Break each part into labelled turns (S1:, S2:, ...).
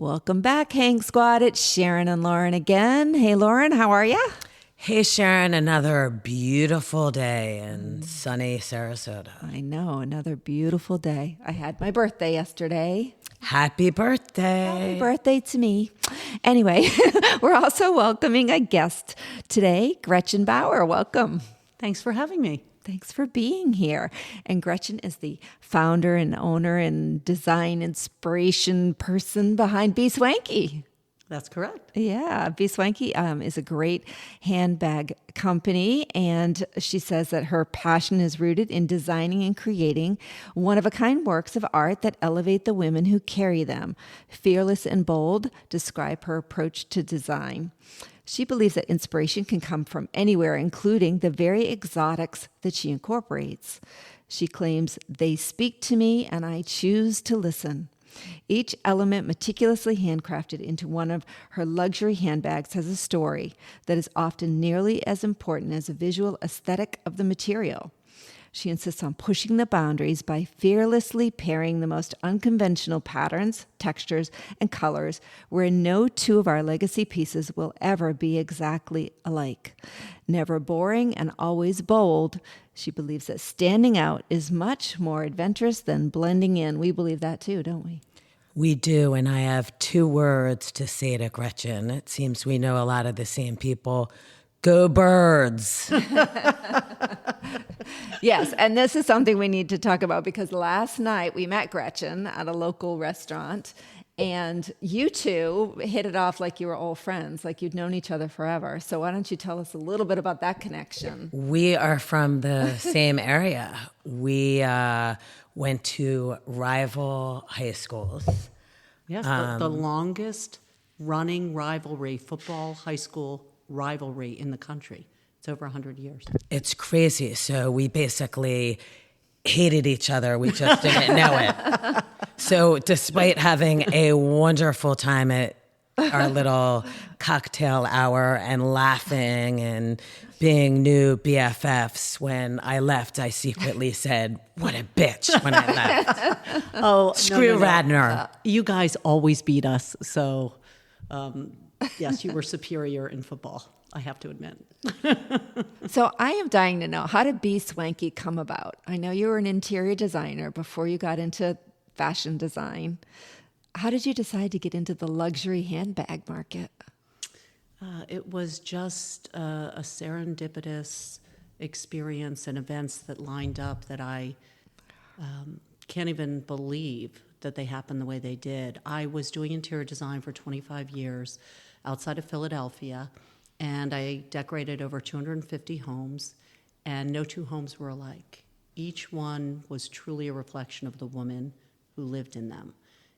S1: Welcome back, Hang Squad. It's Sharon and Lauren again. Hey, Lauren, how are you?
S2: Hey, Sharon, another beautiful day in sunny Sarasota.
S1: I know, another beautiful day. I had my birthday yesterday.
S2: Happy birthday.
S1: Happy birthday to me. Anyway, we're also welcoming a guest today, Gretchen Bauer. Welcome.
S3: Thanks for having me.
S1: Thanks for being here. And Gretchen is the founder and owner and design inspiration person behind BSWANKY.
S3: That's correct.
S1: Yeah, BSWANKY is a great handbag company, and she says that her passion is rooted in designing and creating one-of-a-kind works of art that elevate the women who carry them. Fearless and bold describe her approach to design. She believes that inspiration can come from anywhere, including the very exotics that she incorporates. She claims, "They speak to me and I choose to listen." Each element meticulously handcrafted into one of her luxury handbags has a story that is often nearly as important as the visual aesthetic of the material. She insists on pushing the boundaries by fearlessly pairing the most unconventional patterns, textures, and colors, where no two of our legacy pieces will ever be exactly alike. Never boring and always bold, she believes that standing out is much more adventurous than blending in. We believe that too, don't we?
S2: We do, and I have two words to say to Gretchen. It seems we know a lot of the same people. Go birds.
S1: Yes, and this is something we need to talk about because last night we met Gretchen at a local restaurant, and you two hit it off like you were old friends, like you'd known each other forever. So why don't you tell us a little bit about that connection?
S2: We are from the same area. We went to rival high schools.
S3: Yes, the longest running rivalry, football high school rivalry in the country. It's over 100 years.
S2: It's crazy. So we basically hated each other. We just didn't know it. So despite having a wonderful time at our little cocktail hour and laughing and being new BFFs, when I left, I secretly said, "What a bitch," when I left.
S3: Oh,
S2: Screw Radner.
S3: You guys always beat us. So, yes, you were superior in football, I have to admit.
S1: So I am dying to know, how did BSWANKY come about? I know you were an interior designer before you got into fashion design. How did you decide to get into the luxury handbag market?
S3: It was just a serendipitous experience and events that lined up that I can't even believe that they happened the way they did. I was doing interior design for 25 years outside of Philadelphia, and I decorated over 250 homes, and no two homes were alike. Each one was truly a reflection of the woman who lived in them.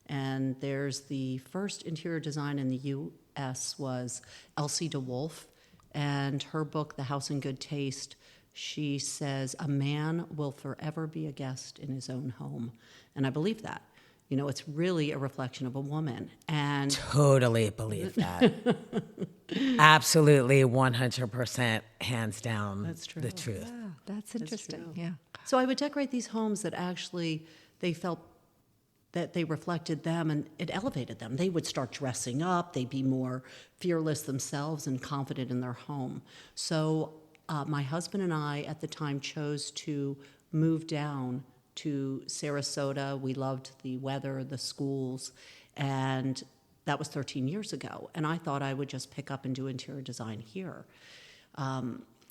S3: And there's the first interior design in the U.S. was Elsie DeWolf, and her book, The House in Good Taste, she says, "A man will forever be a guest in his own home." And I believe that. You know, it's really a reflection of a woman. And
S2: Totally believe that. Absolutely, 100%, hands down,
S3: That's true.
S2: the truth.
S1: Yeah, that's interesting.
S3: true.
S1: Yeah.
S3: so I would decorate these homes that actually they felt that they reflected them and it elevated them. They would start dressing up, they'd be more fearless themselves and confident in their home. So my husband and I at the time chose to move down to Sarasota. We loved the weather, the schools, and that was 13 years ago. And I thought I would just pick up and do interior design here.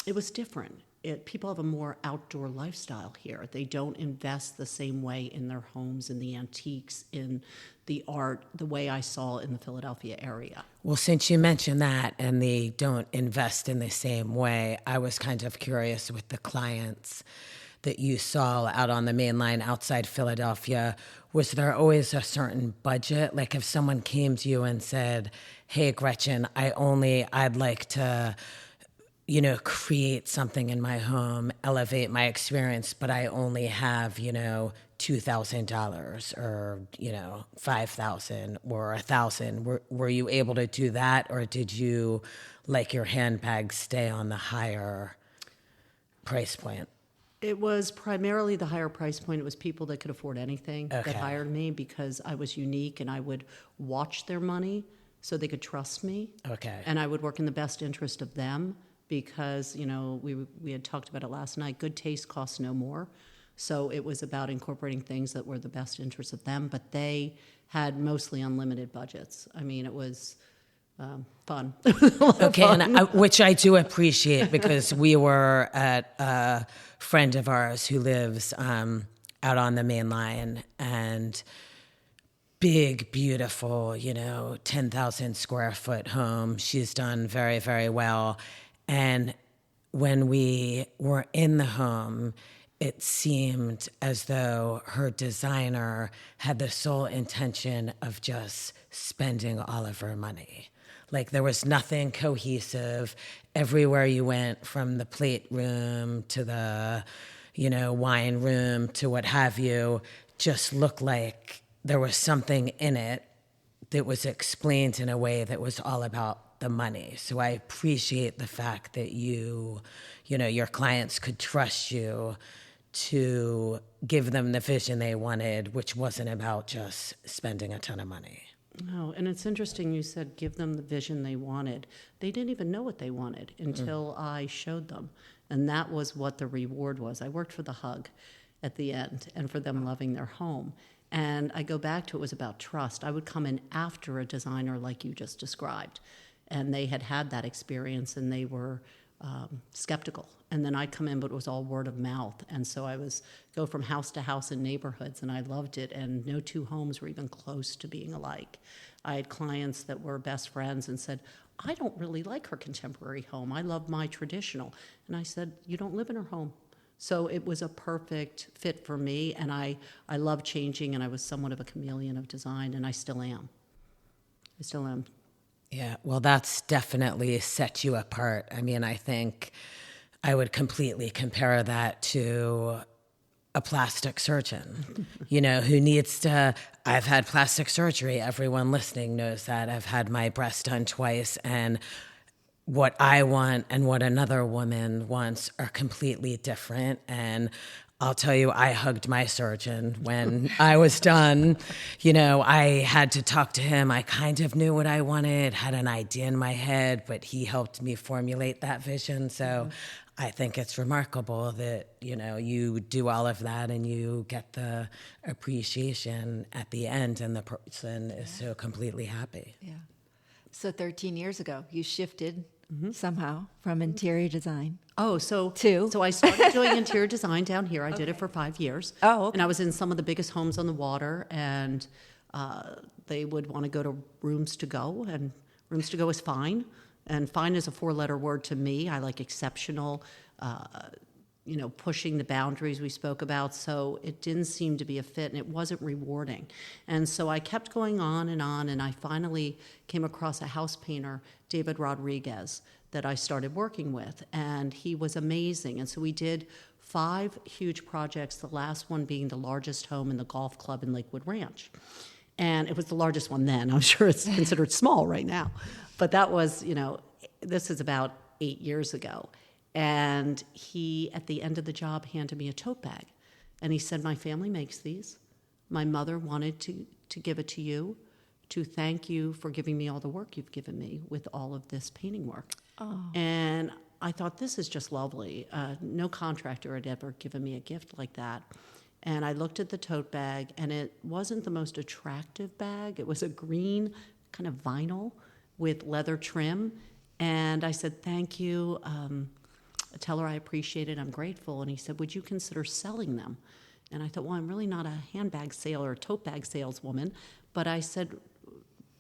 S3: It was different. People have a more outdoor lifestyle here. They don't invest the same way in their homes, in the antiques, in the art, the way I saw in the Philadelphia area.
S2: Well, since you mentioned that and they don't invest in the same way, I was kind of curious with the clients that you saw out on the main line outside Philadelphia. Was there always a certain budget? Like if someone came to you and said, "Hey, Gretchen, I'd like to, create something in my home, elevate my experience, but I only have, $2,000 or, $5,000 or $1,000. Were you able to do that, or did you, like your handbags, stay on the higher price point?
S3: It was primarily the higher price point. It was people that could afford anything that
S2: Okay.
S3: hired me because I was unique and I would watch their money so they could trust me.
S2: Okay.
S3: And I would work in the best interest of them because, we had talked about it last night. Good taste costs no more. So it was about incorporating things that were the best interest of them, but they had mostly unlimited budgets. I mean, it was fun.
S2: Okay, which I do appreciate because we were at a friend of ours who lives out on the main line, and big, beautiful, 10,000 square foot home. She's done very, very well. And when we were in the home, it seemed as though her designer had the sole intention of just spending all of her money. Like there was nothing cohesive. Everywhere you went, from the plate room to the, wine room to what have you, just looked like there was something in it that was explained in a way that was all about the money. So I appreciate the fact that your clients could trust you to give them the vision they wanted, which wasn't about just spending a ton of money.
S3: No, and it's interesting you said give them the vision they wanted. They didn't even know what they wanted until I showed them. And that was what the reward was. I worked for the hug at the end and for them loving their home. And I go back to it was about trust. I would come in after a designer like you just described. And they had had that experience and they were skeptical. And then I'd come in, but it was all word of mouth. And so I go from house to house in neighborhoods, and I loved it. And no two homes were even close to being alike. I had clients that were best friends and said, I don't really like her contemporary home. I love my traditional. And I said, you don't live in her home. So it was a perfect fit for me. And I love changing, and I was somewhat of a chameleon of design, and I still am. I still am.
S2: Yeah, well, that's definitely set you apart. I mean, I think I would completely compare that to a plastic surgeon, who needs to. I've had plastic surgery. Everyone listening knows that. I've had my breast done twice, and what I want and what another woman wants are completely different. And I'll tell you, I hugged my surgeon when I was done. I had to talk to him. I kind of knew what I wanted, had an idea in my head, but he helped me formulate that vision. So I think it's remarkable that, you do all of that and you get the appreciation at the end and the person is so completely happy.
S1: Yeah. So 13 years ago, you shifted somehow from interior design.
S3: Oh, so I started doing interior design down here. I did it for 5 years.
S1: Oh, okay.
S3: And I was in some of the biggest homes on the water, and they would want to go to rooms to go, and rooms to go is fine. And fine is a 4-letter word to me. I like exceptional, pushing the boundaries we spoke about. So it didn't seem to be a fit, and it wasn't rewarding. And so I kept going on, and I finally came across a house painter, David Rodriguez, that I started working with, and he was amazing. And so we did 5 huge projects, the last one being the largest home in the golf club in Lakewood Ranch. And it was the largest one then. I'm sure it's considered small right now. But that was, this is about 8 years ago. And he, at the end of the job, handed me a tote bag. And he said, my family makes these. My mother wanted to give it to you to thank you for giving me all the work you've given me with all of this painting work. Oh. And I thought, this is just lovely. No contractor had ever given me a gift like that. And I looked at the tote bag, and it wasn't the most attractive bag. It was a green kind of vinyl with leather trim. And I said, thank you. Tell her I appreciate it. I'm grateful. And he said, would you consider selling them? And I thought, well, I'm really not a handbag sale or a tote bag saleswoman. But I said,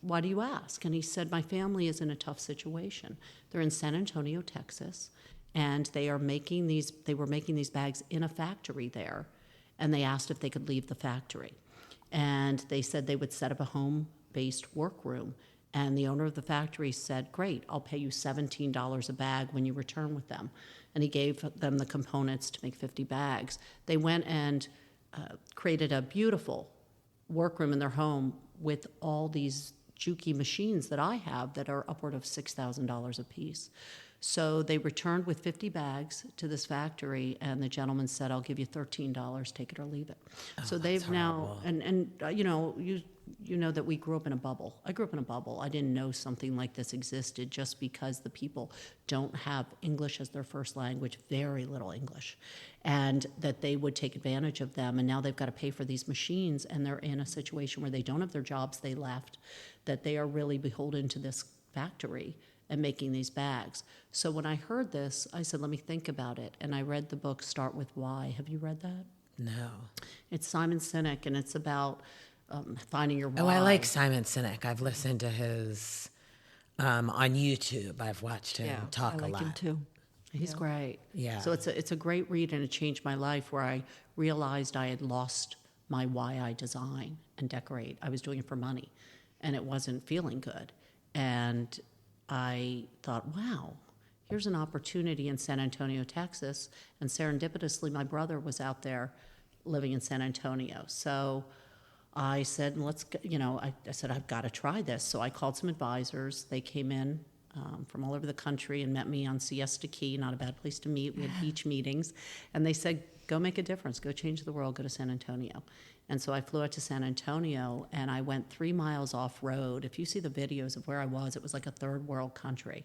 S3: why do you ask? And he said, my family is in a tough situation. They're in San Antonio, Texas, and they were making these bags in a factory there. And they asked if they could leave the factory. And they said they would set up a home-based workroom. And the owner of the factory said, great, I'll pay you $17 a bag when you return with them. And he gave them the components to make 50 bags. They went and created a beautiful workroom in their home with all these Juki machines that I have that are upward of $6,000 a piece. So they returned with 50 bags to this factory, and the gentleman said, "I'll give you $13, take it or leave it." So they've now, you know that we grew up in a bubble. I grew up in a bubble. I didn't know something like this existed just because the people don't have English as their first language, very little English, and that they would take advantage of them. And now they've got to pay for these machines, and they're in a situation where they don't have their jobs they left, that they are really beholden to this factory and making these bags. So when I heard this, I said, let me think about it. And I read the book Start With Why. Have you read that?
S2: No.
S3: It's Simon Sinek, and it's about finding your why.
S2: Oh, I like Simon Sinek. I've listened to his on YouTube. I've watched him talk a lot.
S1: I like him too.
S3: He's great.
S2: Yeah.
S3: So it's a great read, and it changed my life, where I realized I had lost my why I design and decorate. I was doing it for money, and it wasn't feeling good. And I thought, wow, here's an opportunity in San Antonio, Texas. And serendipitously, my brother was out there living in San Antonio. So I said, I said, I've got to try this. So I called some advisors. They came in from all over the country and met me on Siesta Key, not a bad place to meet. We had beach meetings. And they said, go make a difference, go change the world, go to San Antonio. And so I flew out to San Antonio, and I went 3 miles off-road. If you see the videos of where I was, it was like a third world country.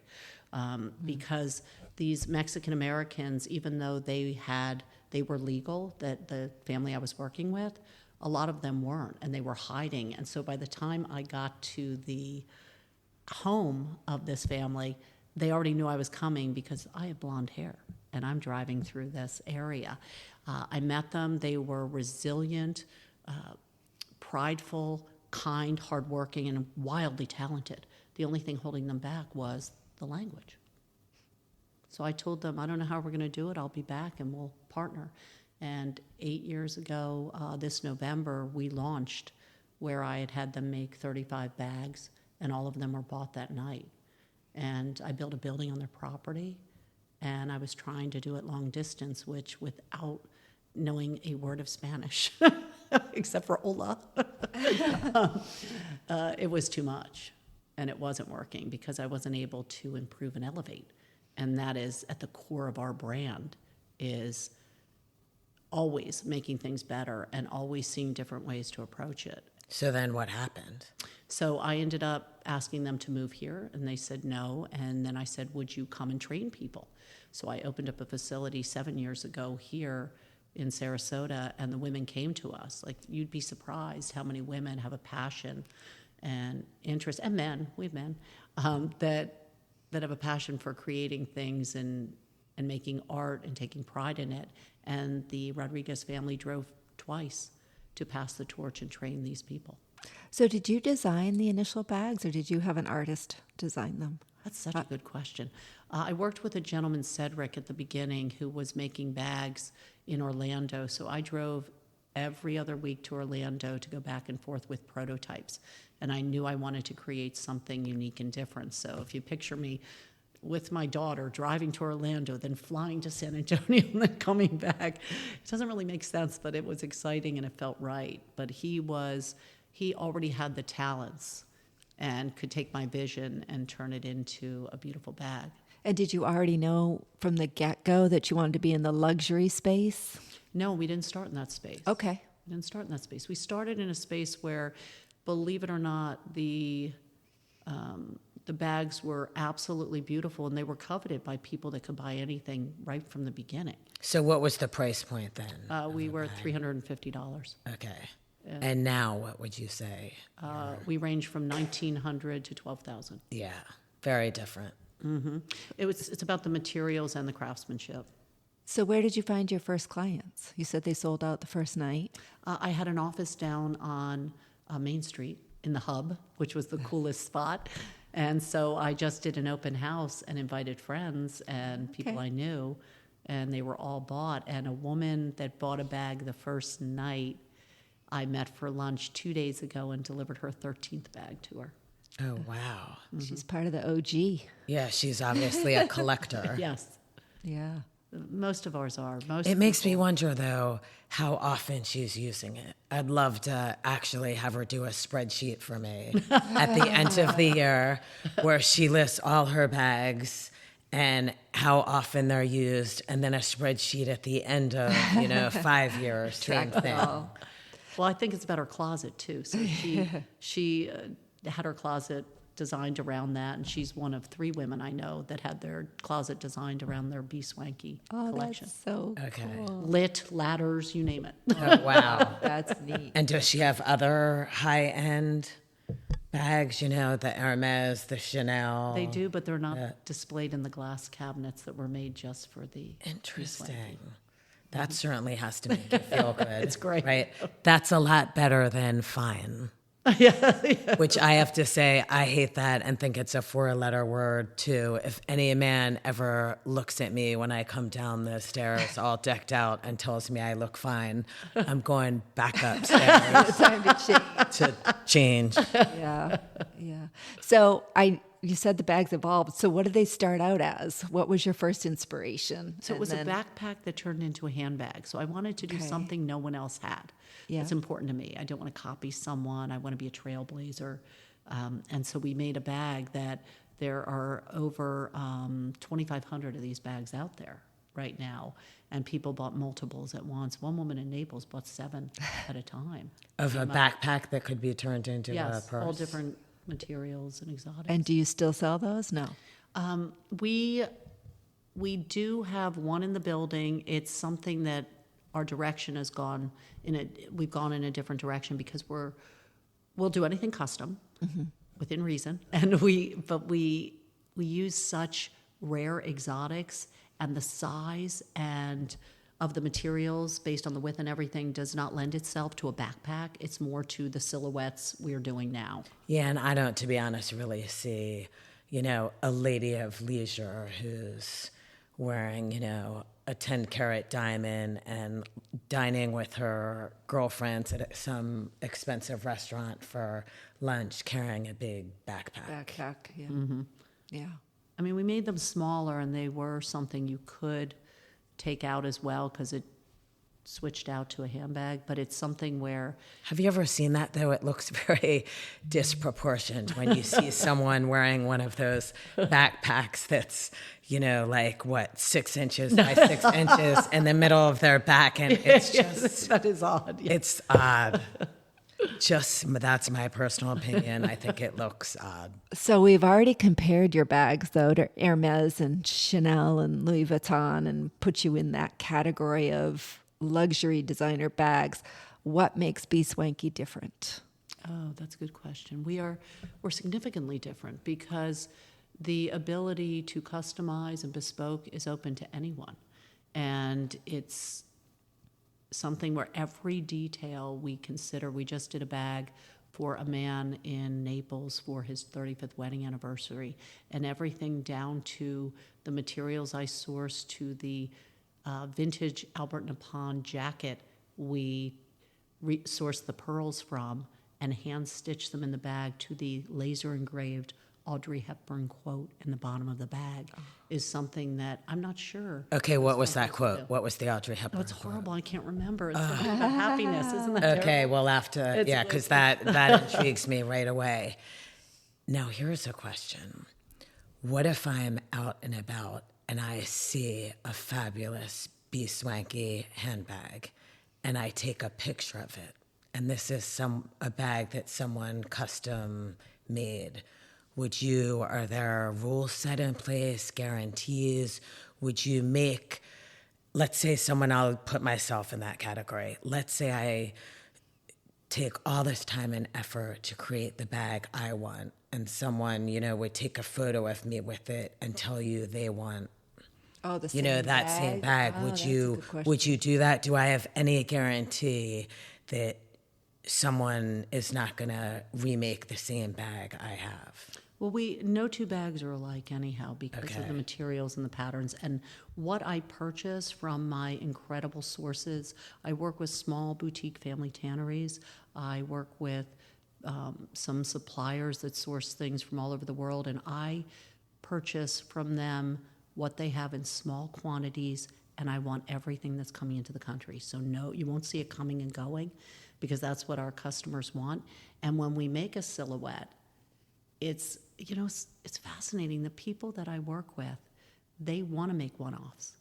S3: Because these Mexican Americans, even though they were legal, that the family I was working with, a lot of them weren't, and they were hiding. And so by the time I got to the home of this family, they already knew I was coming because I have blonde hair, and I'm driving through this area. I met them. They were resilient, prideful, kind, hardworking, and wildly talented. The only thing holding them back was the language. So I told them, I don't know how we're going to do it. I'll be back, and we'll partner. And 8 years ago, this November, we launched, where I had them make 35 bags, and all of them were bought that night. And I built a building on their property, and I was trying to do it long distance, which without knowing a word of Spanish, except for hola, it was too much. And it wasn't working because I wasn't able to improve and elevate. And that is at the core of our brand, is always making things better and always seeing different ways to approach it.
S2: So then what happened?
S3: So I ended up asking them to move here, and they said no. And then I said, would you come and train people? So I opened up a facility 7 years ago here in Sarasota, and the women came to us. Like, you'd be surprised how many women have a passion and interest, and men, we have men, that have a passion for creating things and making art and taking pride in it. And the Rodriguez family drove twice to pass the torch and train these people.
S1: So did you design the initial bags, or did you have an artist design them?
S3: That's such a good question. I worked with a gentleman, Cedric, at the beginning, who was making bags in Orlando. So I drove every other week to Orlando to go back and forth with prototypes. And I knew I wanted to create something unique and different. So if you picture me with my daughter driving to Orlando, then flying to San Antonio, and then coming back, it doesn't really make sense, but it was exciting and it felt right. But he already had the talents and could take my vision and turn it into a beautiful bag.
S1: And did you already know from the get-go that you wanted to be in the luxury space?
S3: No, we didn't start in that space.
S1: Okay.
S3: We didn't start in that space. We started in a space where, believe it or not, the bags were absolutely beautiful, and they were coveted by people that could buy anything right from the beginning.
S2: So what was the price point then?
S3: We were at $350.
S2: Okay. And now what would you say?
S3: We range from $1,900 to $12,000.
S2: Yeah, very different.
S3: Mm-hmm. It's about the materials and the craftsmanship.
S1: So where did you find your first clients? You said they sold out the first night.
S3: I had an office down on Main Street in the Hub, which was the coolest spot. And so I just did an open house and invited friends and people I knew, and they were all bought. And a woman that bought a bag the first night, I met for lunch 2 days ago and delivered her 13th bag to her.
S2: Oh, wow.
S1: Mm-hmm. She's part of the OG.
S2: Yeah, she's obviously a collector.
S3: Yes.
S1: Yeah.
S3: Most of ours are.
S2: It makes me wonder, though, how often she's using it. I'd love to actually have her do a spreadsheet for me at the end of the year where she lists all her bags and how often they're used, and then a spreadsheet at the end of 5 years, same thing.
S3: Well, I think it's about her closet too. So she had her closet designed around that, and she's one of 3 women I know that had their closet designed around their BSWANKY collection.
S1: That's so
S2: Okay.
S3: Lit, ladders, you name it.
S2: Oh, wow.
S1: That's neat.
S2: And does she have other high-end bags, the Hermes, the Chanel?
S3: They do, but they're not displayed in the glass cabinets that were made just for the
S2: Interesting. That certainly has to make you feel good.
S3: It's great.
S2: Right? That's a lot better than fine. Which I have to say, I hate that and think it's a 4-letter word too. If any man ever looks at me when I come down the stairs all decked out and tells me I look fine, I'm going back upstairs
S1: Time to change.
S2: to change.
S1: Yeah. So you said the bags evolved. So what did they start out as? What was your first inspiration?
S3: So it was a backpack that turned into a handbag. So I wanted to do something no one else had.
S1: Yeah.
S3: It's important to me. I don't want to copy someone. I want to be a trailblazer. And so we made a bag that there are over 2,500 of these bags out there right now. And people bought multiples at once. One woman in Naples bought 7 at a time.
S2: Of a backpack that could be turned into a
S3: Yes,
S2: purse.
S3: all different materials and exotics.
S1: And do you still sell those? No.
S3: We do have one in the building. It's something that our direction has gone we've gone in a different direction because we'll do anything custom within reason. And we use such rare exotics, and the size and of the materials based on the width and everything does not lend itself to a backpack. It's more to the silhouettes we're doing now.
S2: Yeah, and I don't, to be honest, really see, a lady of leisure who's wearing, a 10-carat diamond and dining with her girlfriends at some expensive restaurant for lunch carrying a big backpack.
S1: Backpack, yeah. Yeah.
S3: I mean, we made them smaller, and they were something you could take out as well because it switched out to a handbag, but it's something where...
S2: Have you ever seen that, though? It looks very disproportionate when you see someone wearing one of those backpacks that's, 6 inches by 6 inches in the middle of their back, and it's just...
S3: that is odd. Yeah.
S2: It's odd. That's my personal opinion. I think it looks odd.
S1: So we've already compared your bags, though, to Hermes and Chanel and Louis Vuitton and put you in that category of luxury designer bags. What makes BSWANKY different?
S3: Oh, that's a good question. We're significantly different because the ability to customize and bespoke is open to anyone. And it's something where every detail we consider. We just did a bag for a man in Naples for his 35th wedding anniversary, and everything down to the materials I sourced to the vintage Albert Napon jacket we sourced the pearls from and hand stitched them in the bag to the laser engraved Audrey Hepburn quote in the bottom of the bag is something that I'm not sure.
S2: Okay, what was that quote? What was the Audrey Hepburn
S3: It's
S2: quote?
S3: horrible. I can't remember. It's something about happiness. Isn't that
S2: Okay,
S3: terrible?
S2: we'll have to, because that intrigues me right away. Now, here's a question. What if I'm out and about and I see a fabulous BSWANKY handbag and I take a picture of it, and this is a bag that someone custom made? Are there rules set in place, guarantees? Would you make, let's say I'll put myself in that category. Let's say I take all this time and effort to create the bag I want, and someone, would take a photo of me with it and tell you they want,
S1: the same
S2: that same bag. Would you do that? Do I have any guarantee that someone is not going to remake the same bag I have?
S3: Well, no two bags are alike anyhow because of the materials and the patterns. And what I purchase from my incredible sources, I work with small boutique family tanneries. I work with some suppliers that source things from all over the world, and I purchase from them what they have in small quantities, and I want everything that's coming into the country. So no, you won't see it coming and going because that's what our customers want. And when we make a silhouette, it's fascinating. The people that I work with, they want to make one-offs.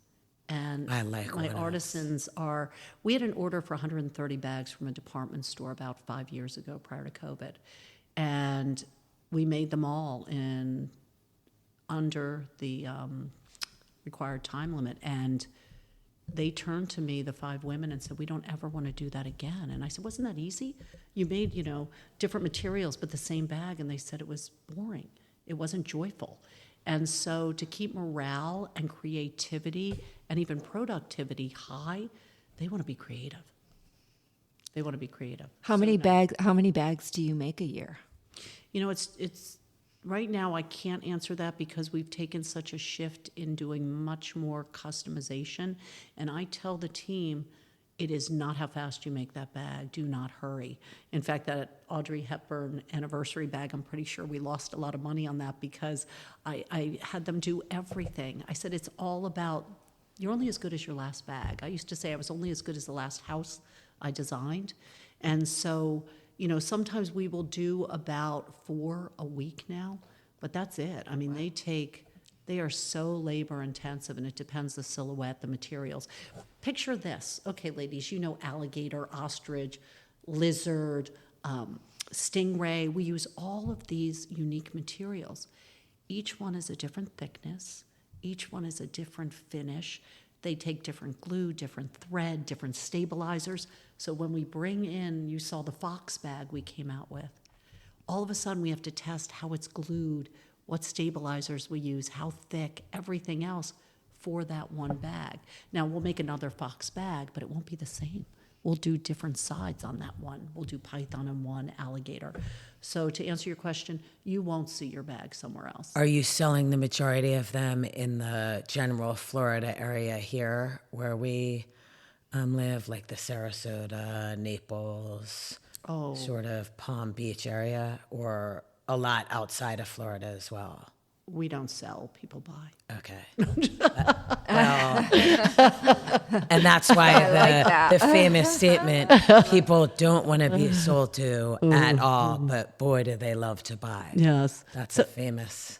S3: And
S2: I like
S3: my
S2: one-offs.
S3: artisans are, we had an order for 130 bags from a department store about 5 years ago prior to COVID. And we made them all in under the required time limit. And they turned to me, the 5 women, and said, we don't ever want to do that again. And I said, wasn't that easy? You made, different materials, but the same bag. And they said it was boring. It wasn't joyful. And so to keep morale and creativity and even productivity high, they want to be creative. They want to be creative.
S1: How many bags do you make a year?
S3: It's right now I can't answer that because we've taken such a shift in doing much more customization. And I tell the team, it is not how fast you make that bag. Do not hurry. In fact, that Audrey Hepburn anniversary bag, I'm pretty sure we lost a lot of money on that because I had them do everything. I said, it's all about, you're only as good as your last bag. I used to say I was only as good as the last house I designed. And so, sometimes we will do about 4 a week now, but that's it. I mean, they are so labor intensive, and it depends the silhouette, the materials. Picture this. Okay, ladies, alligator, ostrich, lizard, stingray. We use all of these unique materials. Each one is a different thickness. Each one is a different finish. They take different glue, different thread, different stabilizers. So when we bring in, you saw the fox bag we came out with, all of a sudden we have to test how it's glued, what stabilizers we use, how thick, everything else for that one bag. Now, we'll make another fox bag, but it won't be the same. We'll do different sides on that one. We'll do python and one alligator. So to answer your question, you won't see your bag somewhere else.
S2: Are you selling the majority of them in the general Florida area here where we live, like the Sarasota, Naples, sort of Palm Beach area, or a lot outside of Florida as well?
S3: We don't sell, people buy.
S2: Okay. Well, and that's why the famous statement, people don't want to be sold to at all, but boy, do they love to buy.
S3: Yes.
S2: That's a famous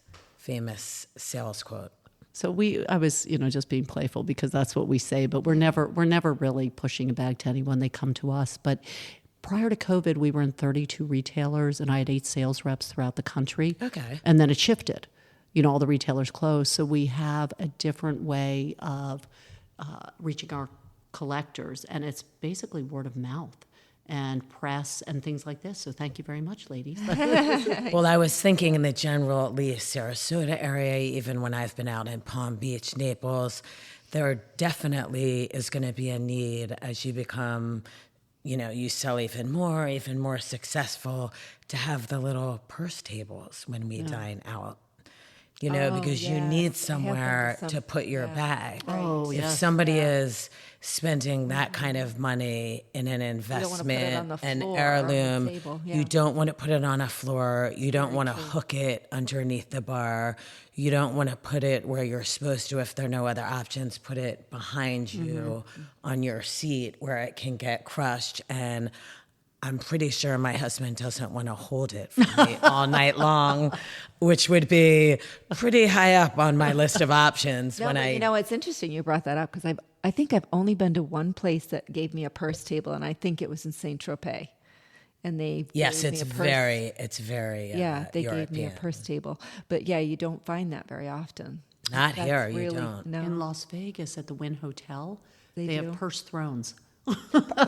S2: sales quote.
S3: So I was, just being playful because that's what we say, but we're never really pushing a bag to anyone. They come to us. But prior to COVID, we were in 32 retailers, and I had 8 sales reps throughout the country.
S2: Okay.
S3: And then it shifted. All the retailers closed. So we have a different way of reaching our collectors, and it's basically word of mouth and press and things like this. So thank you very much, ladies.
S2: Well, I was thinking in the general, at least Sarasota area, even when I've been out in Palm Beach, Naples, there definitely is going to be a need as you become, you sell even more successful, to have the little purse tables when we dine out. Because you need somewhere to put your bag.
S3: Oh,
S2: if
S3: yes.
S2: somebody is spending that kind of money in an investment, an heirloom, you don't want to put it on a floor. You don't want to hook it underneath the bar. You don't want to put it where you're supposed to. If there are no other options, put it behind you on your seat where it can get crushed. And I'm pretty sure my husband doesn't want to hold it for me all night long, which would be pretty high up on my list of options.
S1: It's interesting you brought that up because I think I've only been to one place that gave me a purse table, and I think it was in Saint Tropez. And they
S2: it's very
S1: they
S2: European.
S1: gave me a purse table, but you don't find that very often.
S2: Not here, you don't.
S1: No.
S3: In Las Vegas at the Wynn Hotel, they have purse thrones.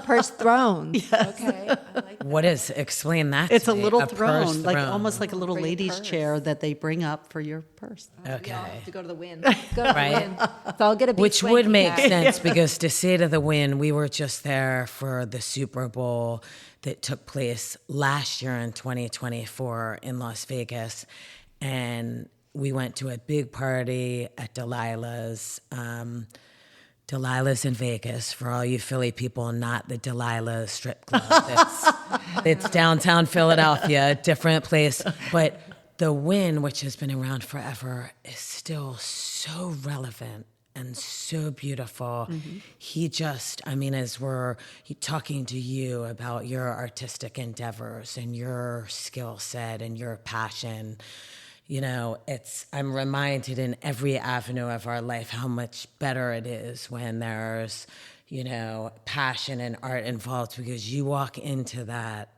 S1: Purse thrones. Yes. Okay. I like that.
S2: Explain that
S3: It's
S2: to
S3: a
S2: me.
S3: little
S2: purse
S3: throne, almost like a little ladies'
S1: purse.
S3: chair that they bring up for your purse.
S2: Okay.
S1: I'll have to go to the Wynn. Let's go to
S2: Right.
S1: the Wynn. So I'll get a big
S2: Which would
S1: swanky
S2: make
S1: bag.
S2: sense because to say to the Wynn, we were just there for the Super Bowl that took place last year in 2024 in Las Vegas. And we went to a big party at Delilah's. Delilah's in Vegas, for all you Philly people, not the Delilah strip club. It's downtown Philadelphia, different place. But the Wynn, which has been around forever, is still so relevant and so beautiful. Mm-hmm. As we're talking to you about your artistic endeavors and your skill set and your passion, I'm reminded in every avenue of our life how much better it is when there's, passion and art involved, because you walk into that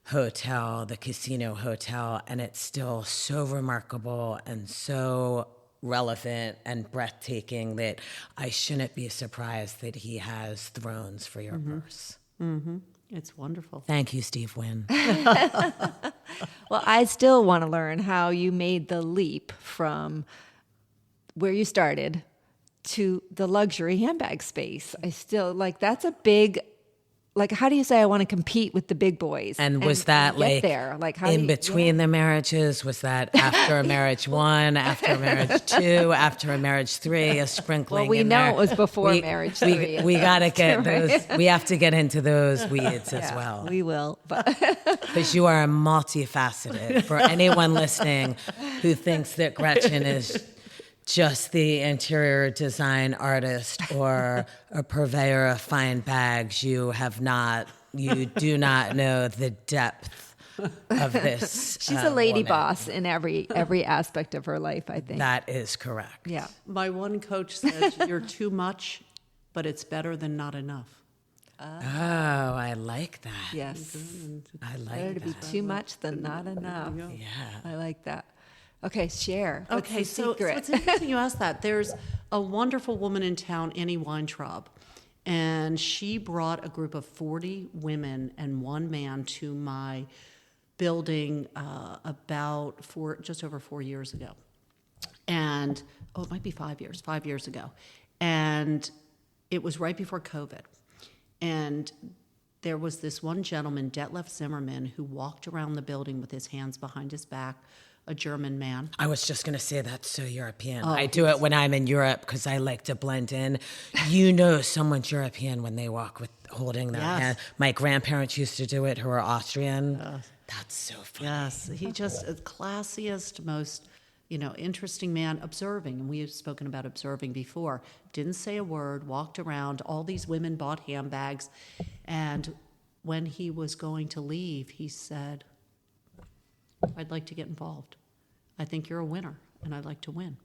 S2: hotel, the casino hotel, and it's still so remarkable and so relevant and breathtaking that I shouldn't be surprised that he has thrones for your purse.
S3: It's wonderful.
S2: Thank you, Steve Wynn.
S1: Well, I still want to learn how you made the leap from where you started to the luxury handbag space. I still that's a big, how do you say I want to compete with the big boys?
S2: And was that
S1: get there? How
S2: in between the marriages? Was that after marriage 1, after marriage 2, after marriage 3, a sprinkling?
S1: Well, we
S2: in
S1: know
S2: there?
S1: it was before marriage 3.
S2: We got to get those. We have to get into those weeds as well.
S1: We will.
S2: Because you are multifaceted. For anyone listening who thinks that Gretchen is just the interior design artist or a purveyor of fine bags, you do not know the depth of this.
S1: She's a lady
S2: woman.
S1: boss in every aspect of her life, I think.
S2: That is correct.
S1: Yeah.
S3: My one coach says, you're too much, but it's better than not enough.
S2: Oh, I like that.
S1: Yes.
S2: I like
S1: Better to
S2: that.
S1: be too much than not enough.
S2: Yeah.
S1: I like that. Okay, share. What's
S3: Okay,
S1: the
S3: so
S1: secret?
S3: it's interesting you asked that. There's a wonderful woman in town, Annie Weintraub, and she brought a group of 40 women and one man to my building just over 4 years ago. And, it might be 5 years ago. And it was right before COVID. And there was this one gentleman, Detlef Zimmerman, who walked around the building with his hands behind his back, a German man.
S2: I was just going to say that's so European. I do it when I'm in Europe because I like to blend in. Someone's European when they walk with holding their hand. My grandparents used to do it who are Austrian. That's so funny.
S3: Yes, he just the classiest, most interesting man, observing. And we have spoken about observing before. Didn't say a word, walked around. All these women bought handbags. And when he was going to leave, he said, I'd like to get involved. I think you're a winner, and I'd like to win.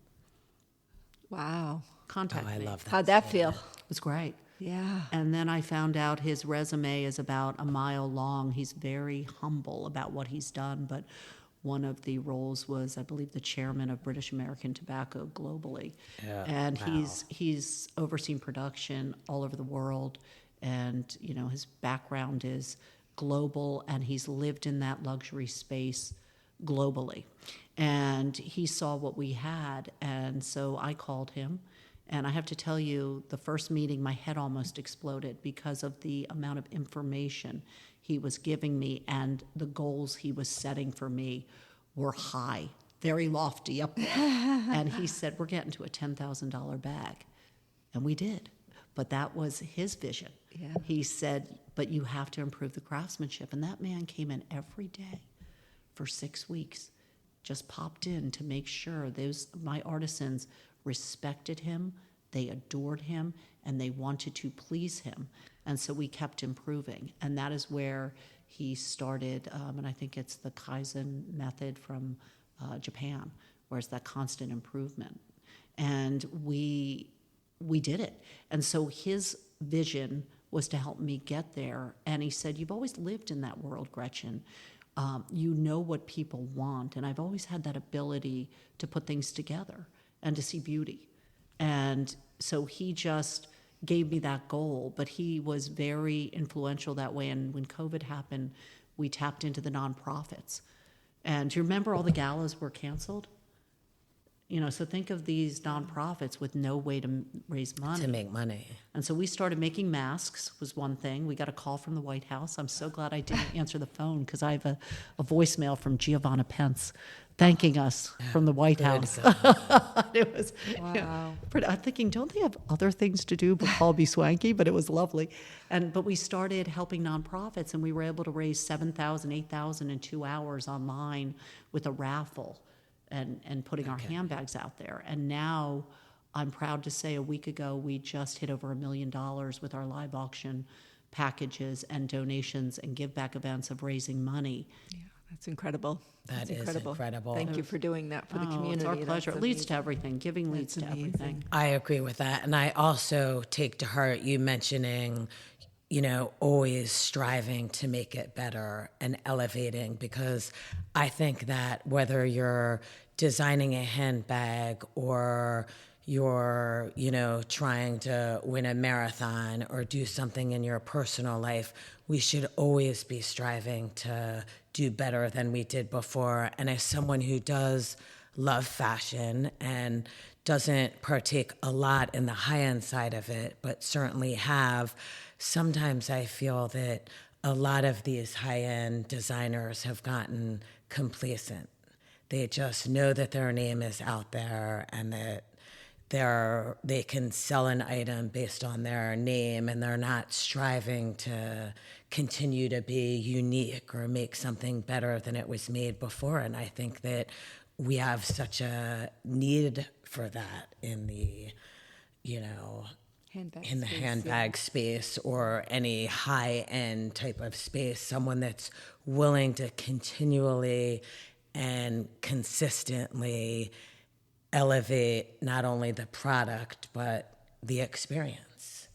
S1: Wow.
S3: Contact me.
S2: I love that.
S1: How'd that feel?
S3: It was great.
S1: Yeah.
S3: And then I found out his resume is about a mile long. He's very humble about what he's done, but one of the roles was, I believe, the chairman of British American Tobacco globally.
S2: Yeah,
S3: And
S2: wow.
S3: he's overseen production all over the world, and his background is global, and he's lived in that luxury space globally. And he saw what we had, and so I called him. And I have to tell you, the first meeting, my head almost exploded because of the amount of information he was giving me, and the goals he was setting for me were high, very lofty up there. And he said, we're getting to a $10,000 bag. And we did. But that was his vision.
S1: Yeah.
S3: He said, but you have to improve the craftsmanship. And that man came in every day for 6 weeks, just popped in to make sure my artisans respected him, they adored him, and they wanted to please him. And so we kept improving. And that is where he started, and I think it's the Kaizen method from Japan, where it's that constant improvement. And we did it. And so his vision was to help me get there. And he said, you've always lived in that world, Gretchen. You know what people want. And I've always had that ability to put things together and to see beauty. And so he just gave me that goal, but he was very influential that way. And when COVID happened, we tapped into the nonprofits. And do you remember all the galas were canceled? So think of these nonprofits with no way to raise money.
S2: To make money.
S3: And so we started making masks, was one thing. We got a call from the White House. I'm so glad I didn't answer the phone, because I have a voicemail from Giovanna Pence thanking us from the White House. It was,
S1: Wow.
S3: I'm thinking, don't they have other things to do but call me swanky? But it was lovely. But we started helping nonprofits, and we were able to raise $7,000, $8,000 in 2 hours online with a raffle. And putting our handbags out there. And now I'm proud to say a week ago, we just hit over $1 million with our live auction packages and donations and give back events of raising money
S1: That's incredible.
S2: That
S1: That's
S2: is incredible.
S1: Thank you for doing that for the community.
S3: It's our
S1: That's
S3: pleasure. It leads to
S1: amazing.
S3: everything. Giving leads
S1: That's
S3: to
S1: amazing.
S3: everything.
S2: I agree with that. And I also take to heart you mentioning, always striving to make it better and elevating, because I think that whether you're designing a handbag or you're, trying to win a marathon or do something in your personal life, we should always be striving to do better than we did before. And as someone who does love fashion and doesn't partake a lot in the high-end side of it, but certainly have, sometimes I feel that a lot of these high-end designers have gotten complacent. They just know that their name is out there and that they can sell an item based on their name, and they're not striving to continue to be unique or make something better than it was made before. And I think that we have such a need for that in the, handbag space or any high-end type of space, someone that's willing to continually and consistently elevate not only the product, but the experience.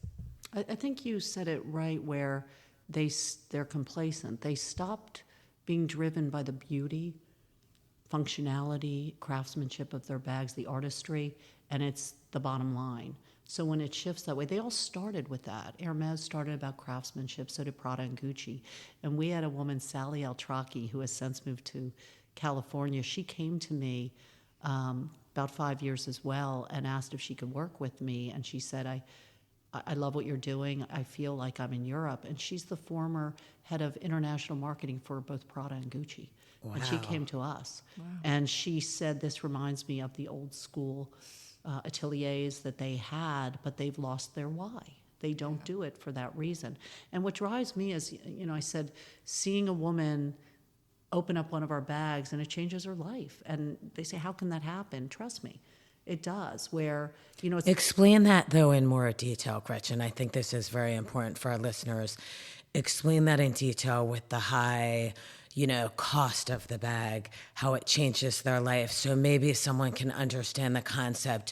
S3: I think you said it right, where they're complacent. They stopped being driven by the beauty, functionality, craftsmanship of their bags, the artistry, and it's the bottom line. So when it shifts that way, they all started with that. Hermes started about craftsmanship, so did Prada and Gucci. And we had a woman, Sally Altraki, who has since moved to California. She came to me about 5 years as well and asked if she could work with me. And she said, I love what you're doing. I feel like I'm in Europe. And she's the former head of international marketing for both Prada and Gucci. Wow. And she came to us. Wow. And she said, this reminds me of the old school ateliers that they had, but they've lost their why. They don't do it for that reason. And what drives me is, I said, seeing a woman open up one of our bags and it changes her life. And they say, how can that happen? Trust me, it does. Where, it's...
S2: Explain that, though, in more detail, Gretchen. I think this is very important for our listeners. Explain that in detail with the high, cost of the bag, how it changes their life. So maybe someone can understand the concept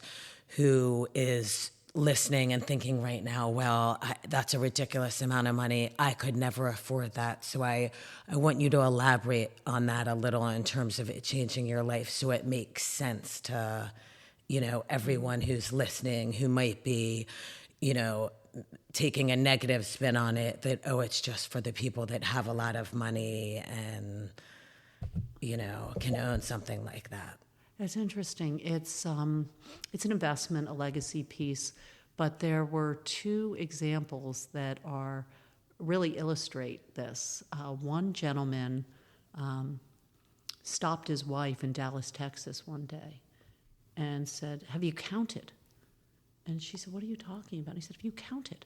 S2: who is listening and thinking right now, well, that's a ridiculous amount of money. I could never afford that. So I want you to elaborate on that a little in terms of it changing your life so it makes sense to, everyone who's listening who might be, taking a negative spin on it, that, it's just for the people that have a lot of money and, can own something like that.
S3: It's interesting. It's an investment, a legacy piece, but there were two examples that really illustrate this. One gentleman stopped his wife in Dallas, Texas one day and said, have you counted? And she said, what are you talking about? And he said, have you counted?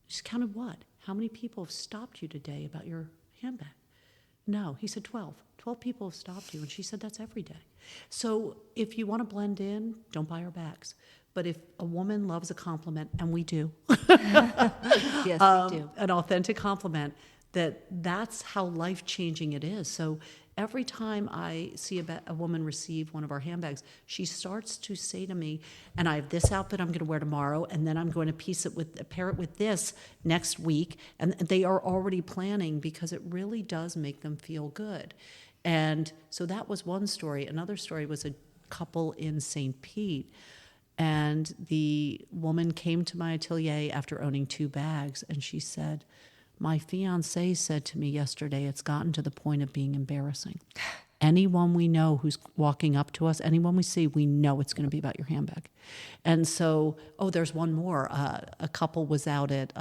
S3: She said, counted what? How many people have stopped you today about your handbag? No. He said, 12. 12 people have stopped you. And she said, that's every day. So if you want to blend in, don't buy our bags. But if a woman loves a compliment, and we do,
S1: yes, we do,
S3: an authentic compliment, that's how life-changing it is. So every time I see a woman receive one of our handbags, she starts to say to me, and I have this outfit I'm going to wear tomorrow, and then I'm going to pair it with this next week. And they are already planning, because it really does make them feel good. And so that was one story. Another story was a couple in St. Pete, and the woman came to my atelier after owning 2 bags, and she said, my fiancé said to me yesterday, it's gotten to the point of being embarrassing. Anyone we know who's walking up to us, anyone we see, we know it's going to be about your handbag. And so, there's one more. A couple was out at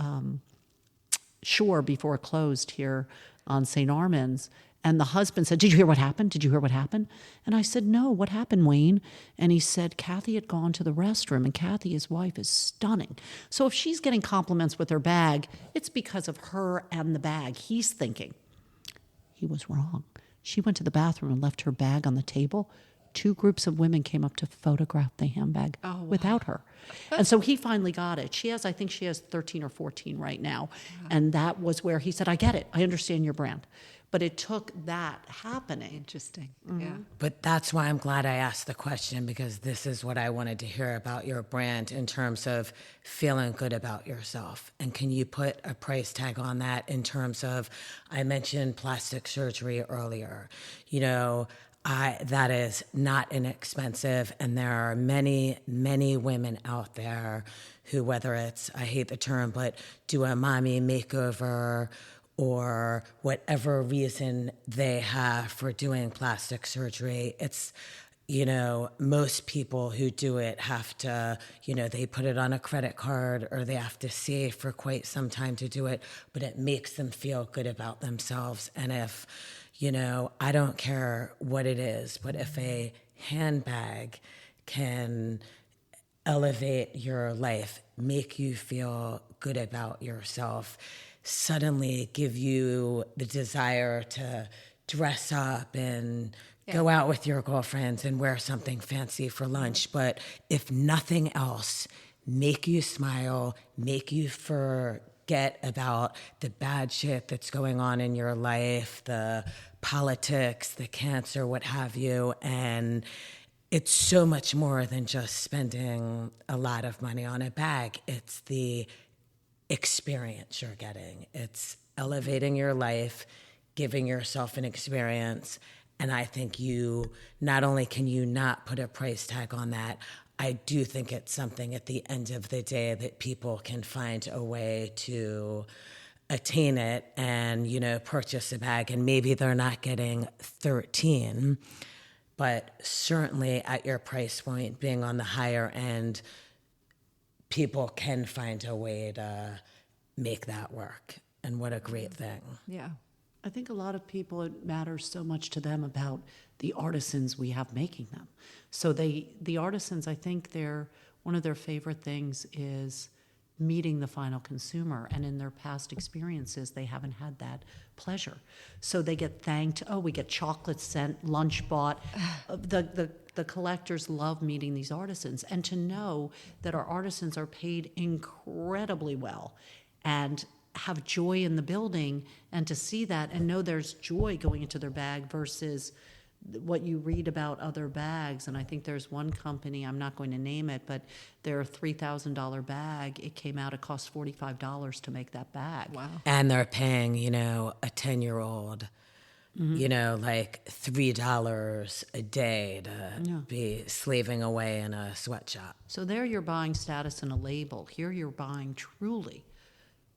S3: Shore before it closed here on St. Armand's, and the husband said, did you hear what happened? Did you hear what happened? And I said, no, what happened, Wayne? And he said, Kathy had gone to the restroom, and Kathy, his wife, is stunning. So if she's getting compliments with her bag, it's because of her and the bag. He's thinking. He was wrong. She went to the bathroom and left her bag on the table. 2 groups of women came up to photograph the handbag without her. And so he finally got it. I think she has 13 or 14 right now. Wow. And that was where he said, I get it. I understand your brand. But it took that happening.
S1: Interesting.
S3: Mm-hmm.
S1: Yeah.
S2: But that's why I'm glad I asked the question, because this is what I wanted to hear about your brand in terms of feeling good about yourself. And can you put a price tag on that in terms of, I mentioned plastic surgery earlier, that is not inexpensive. And there are many, many women out there who, whether it's, I hate the term, but do a mommy makeover or whatever reason they have for doing plastic surgery. It's, most people who do it have to, they put it on a credit card or they have to save for quite some time to do it, but it makes them feel good about themselves. And if, I don't care what it is, but if a handbag can elevate your life, make you feel good about yourself, suddenly give you the desire to dress up and go out with your girlfriends and wear something fancy for lunch. But if nothing else, make you smile, make you forget about the bad shit that's going on in your life, the politics, the cancer, what have you. And it's so much more than just spending a lot of money on a bag. It's the experience you're getting. It's elevating your life, giving yourself an experience. And I think you, not only can you not put a price tag on that, I do think it's something at the end of the day that people can find a way to attain it and, purchase a bag. And maybe they're not getting 13, but certainly at your price point, being on the higher end, people can find a way to make that work. And what a great thing.
S1: Yeah.
S3: I think a lot of people, it matters so much to them about the artisans we have making them. So the artisans, I think one of their favorite things is meeting the final consumer. And in their past experiences, they haven't had that pleasure. So they get thanked. Oh, we get chocolate sent, lunch bought. The collectors love meeting these artisans. And to know that our artisans are paid incredibly well and have joy in the building, and to see that and know there's joy going into their bag versus what you read about other bags. And I think there's one company, I'm not going to name it, but their $3,000 bag, it came out, it cost $45 to make that bag.
S1: Wow.
S2: And they're paying, a 10-year-old, like $3 a day to be slaving away in a sweatshop.
S3: So there you're buying status and a label. Here you're buying truly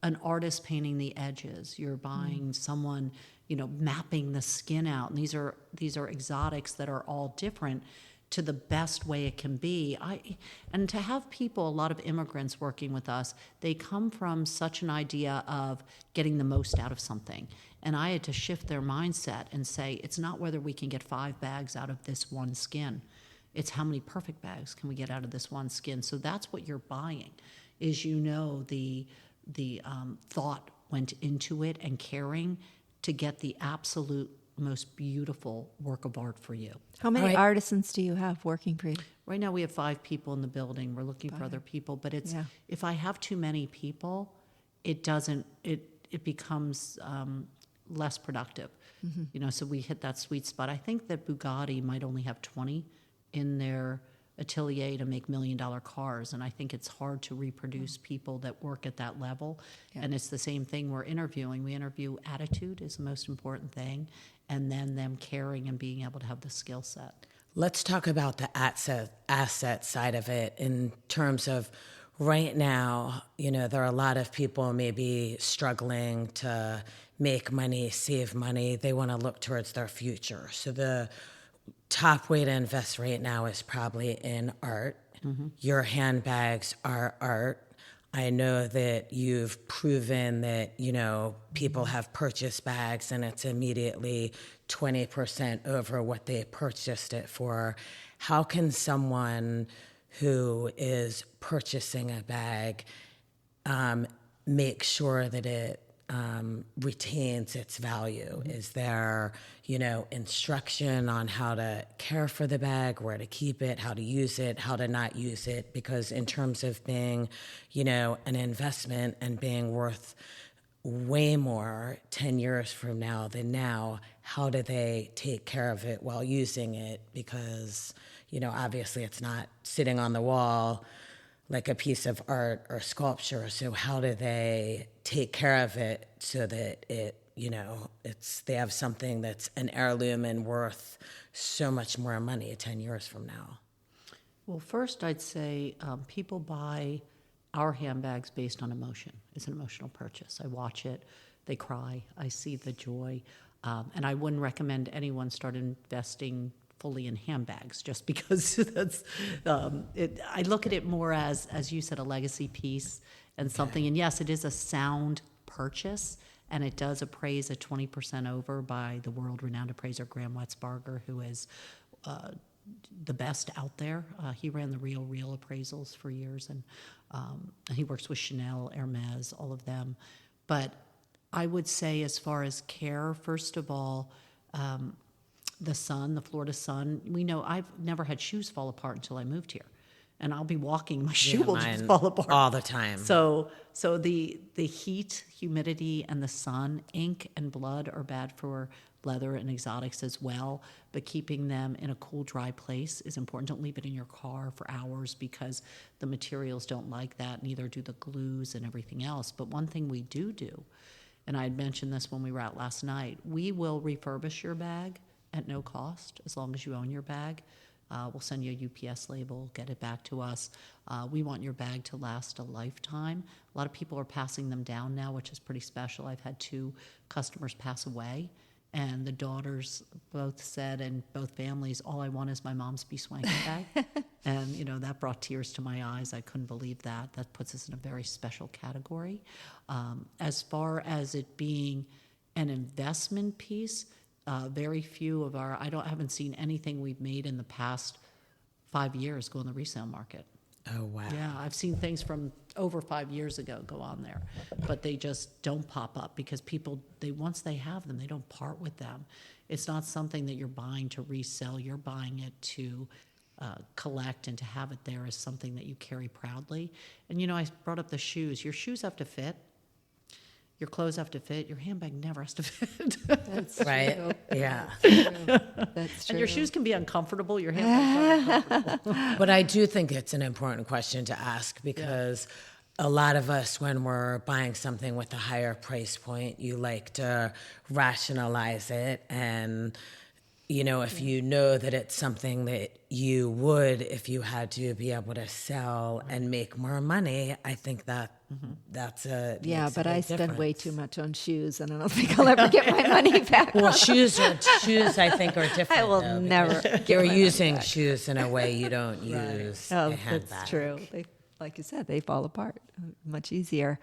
S3: an artist painting the edges. You're buying someone, mapping the skin out. And these are exotics that are all different to the best way it can be. And to have people, a lot of immigrants working with us, they come from such an idea of getting the most out of something. And I had to shift their mindset and say, it's not whether we can get 5 bags out of this one skin. It's how many perfect bags can we get out of this one skin. So that's what you're buying, is the thought went into it and caring to get the absolute most beautiful work of art for you.
S1: How many artisans do you have working for you?
S3: Right now we have 5 people in the building. We're looking for other people, but if I have too many people, it becomes less productive. So we hit that sweet spot. I think that Bugatti might only have 20 in their atelier to make $1 million cars, and I think it's hard to reproduce people that work at that level. And it's the same thing we're interviewing. We interview attitude is the most important thing, and then them caring and being able to have the skill set.
S2: Let's talk about the asset side of it in terms of right now, there are a lot of people maybe struggling to make money, save money. They want to look towards their future. So the top way to invest right now is probably in art. Your handbags are art. I know that you've proven that, people have purchased bags and it's immediately 20% over what they purchased it for. How can someone who is purchasing a bag make sure that it retains its value? Is there, instruction on how to care for the bag, where to keep it, how to use it, how to not use it? Because in terms of being, an investment and being worth way more 10 years from now than now. How do they take care of it while using it? Because, obviously it's not sitting on the wall like a piece of art or sculpture. So how do they take care of it so that they have something that's an heirloom and worth so much more money 10 years from now?
S3: Well, first I'd say people buy our handbags based on emotion. It's an emotional purchase. I watch it, they cry, I see the joy, and I wouldn't recommend anyone start investing fully in handbags just because that's I look at it more as you said, a legacy piece and something. And yes, it is a sound purchase, and it does appraise at 20% over by the world-renowned appraiser Graham Wetzbarger, who is the best out there. He ran the Real appraisals for years, and he works with Chanel, Hermes, all of them. But I would say, as far as care, first of all, the Florida sun, we know I've never had shoes fall apart until I moved here. And I'll be walking, my shoe will just fall apart.
S2: All the time.
S3: So the heat, humidity, and the sun, ink and blood are bad for leather and exotics as well, but keeping them in a cool, dry place is important. Don't leave it in your car for hours because the materials don't like that, neither do the glues and everything else. But one thing we do, and I had mentioned this when we were out last night, we will refurbish your bag at no cost as long as you own your bag. We'll send you a UPS label, get it back to us. We want your bag to last a lifetime. A lot of people are passing them down now, which is pretty special. I've had 2 customers pass away, and the daughters both said, and both families, all I want is my mom's BSWANKY bag. And, that brought tears to my eyes. I couldn't believe that. That puts us in a very special category. As far as it being an investment piece, very few of I haven't seen anything we've made in the past 5 years go on the resale market.
S2: Oh, wow.
S3: Yeah, I've seen things from over 5 years ago go on there, but they just don't pop up because people, once they have them, they don't part with them. It's not something that you're buying to resell. You're buying it to collect, and to have it there is something that you carry proudly. And, I brought up the shoes. Your shoes have to fit. Your clothes have to fit. Your handbag never has to fit.
S1: That's
S2: right.
S1: True.
S2: Yeah.
S1: That's true.
S3: And your shoes can be uncomfortable. Your handbag's not uncomfortable.
S2: But I do think it's an important question to ask because a lot of us, when we're buying something with a higher price point, you like to rationalize it. And, if you know that it's something that you would, if you had to be able to sell and make more money, I think that that's
S1: but I spend way too much on shoes, and I don't think I'll ever get my money back.
S2: Well, shoes I think are different.
S1: I will never get
S2: You're
S1: my money
S2: using
S1: back.
S2: shoes in a way you don't use a handbag.
S1: That's true. Like you said, they fall apart much easier.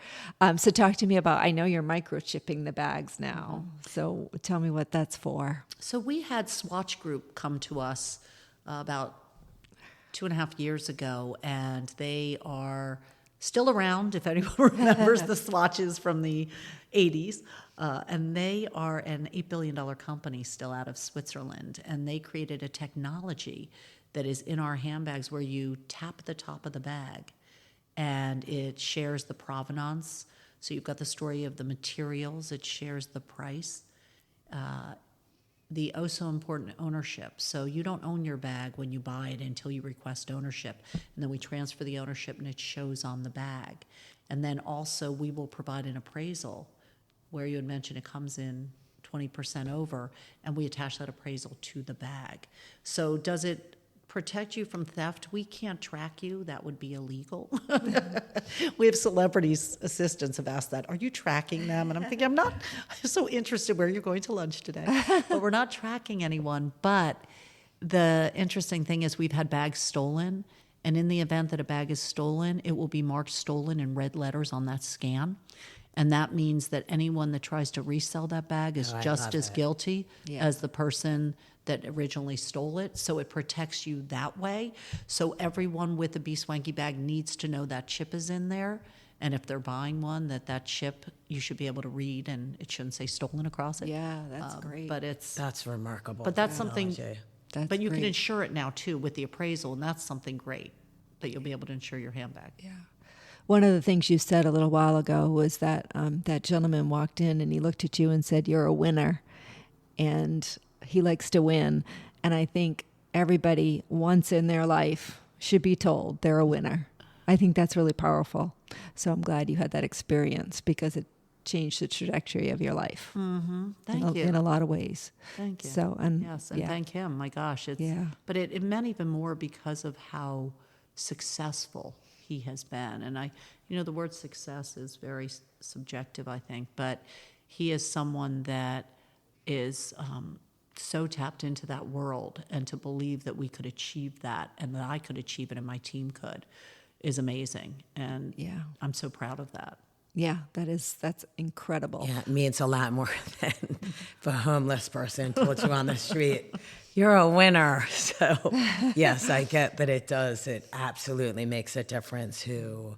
S1: So talk to me about, I know you're microchipping the bags now. So tell me what that's for.
S3: So we had Swatch Group come to us about 2.5 years ago, and they are still around, if anyone remembers the swatches from the 80s. And they are an $8 billion company still out of Switzerland. And they created a technology that is in our handbags where you tap the top of the bag and it shares the provenance. So you've got the story of the materials, it shares the price. The so important ownership. So you don't own your bag when you buy it until you request ownership. And then we transfer the ownership and it shows on the bag. And then also we will provide an appraisal where you had mentioned it comes in 20% over, and we attach that appraisal to the bag. So does it protect you from theft? We can't track you. That would be illegal. We have celebrities, assistants have asked that. Are you tracking them? And I'm thinking, I'm so interested where you're going to lunch today. But we're not tracking anyone. But the interesting thing is we've had bags stolen. And in the event that a bag is stolen, it will be marked stolen in red letters on that scan. And that means that anyone that tries to resell that bag is just as guilty as the person that originally stole it. So it protects you that way. So everyone with a BSWANKY bag needs to know that chip is in there. And if they're buying one, that chip, you should be able to read, and it shouldn't say stolen across it.
S1: Yeah, that's great.
S3: But
S2: That's remarkable.
S3: But that's something, but you
S1: great.
S3: can insure it now too with the appraisal, and that's something great that you'll be able to insure your handbag.
S1: Yeah. One of the things you said a little while ago was that that gentleman walked in and he looked at you and said, "You're a winner," and he likes to win. And I think everybody once in their life should be told they're a winner. I think that's really powerful. So I'm glad you had that experience because it changed the trajectory of your life.
S3: Thank you.
S1: In a lot of ways.
S3: Thank you.
S1: So, and
S3: Yes, and
S1: yeah.
S3: thank him. My gosh, but it meant even more because of how successful he has been. And the word success is very subjective, I think, but he is someone that is so tapped into that world, and to believe that we could achieve that and that I could achieve it and my team could is amazing. And
S1: Yeah.
S3: I'm so proud of that.
S1: Yeah, that's incredible.
S2: Yeah, it means a lot more than if a homeless person told you on the street, "You're a winner." So, yes, I get that it does. It absolutely makes a difference who,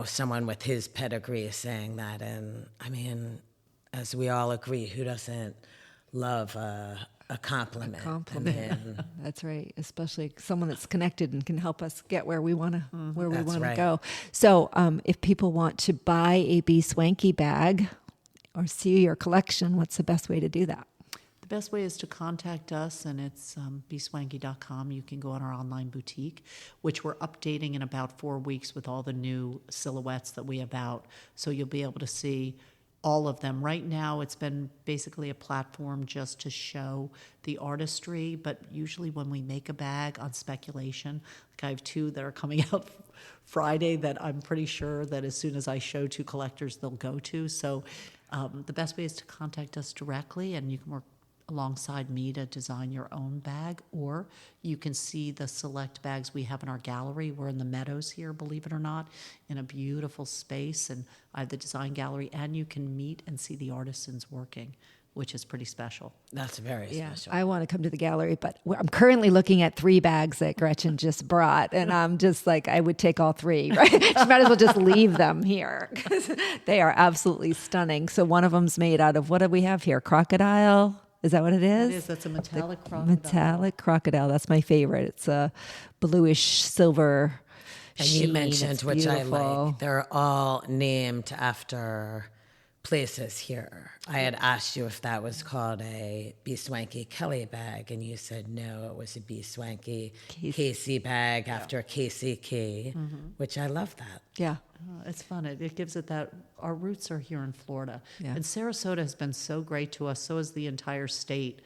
S2: someone with his pedigree is saying that. And I mean, as we all agree, who doesn't love a compliment?
S1: Compliment.
S2: I mean,
S1: That's right. Especially someone that's connected and can help us get where we want to
S2: That's right.
S1: go. So, if people want to buy a BSWANKY bag or see your collection, what's the best way to do that?
S3: The best way is to contact us, and it's bswanky.com. You can go on our online boutique, which we're updating in about 4 weeks with all the new silhouettes that we have out. So you'll be able to see all of them. Right now, it's been basically a platform just to show the artistry, but usually when we make a bag on speculation, like I have 2 that are coming out Friday that I'm pretty sure that as soon as I show to collectors, they'll go to. So the best way is to contact us directly, and you can work alongside me to design your own bag, or you can see the select bags we have in our gallery. We're in the Meadows here, believe it or not, in a beautiful space, and I have the design gallery, and you can meet and see the artisans working, which is pretty special.
S2: that's very special.
S1: I want to come to the gallery, but I'm currently looking at 3 bags that Gretchen just brought, and I'm just like, I would take all 3, right? She might as well just leave them here because they are absolutely stunning. So one of them's made out of, what do we have here? Crocodile? Is that what it is?
S3: It is. That's a metallic crocodile.
S1: Metallic crocodile. That's my favorite. It's a bluish silver
S2: And
S1: sheen.
S2: you mentioned,
S1: It's
S2: which I
S1: beautiful.
S2: like, they're all named after places here. I had asked you if that was called a BSWANKY Kelly bag, and you said no, it was a BSWANKY Casey bag after Casey Key, which I love that.
S1: Yeah.
S3: It's fun. It gives it that. Our roots are here in Florida,
S1: Yeah.
S3: and Sarasota has been so great to us. So has the entire state,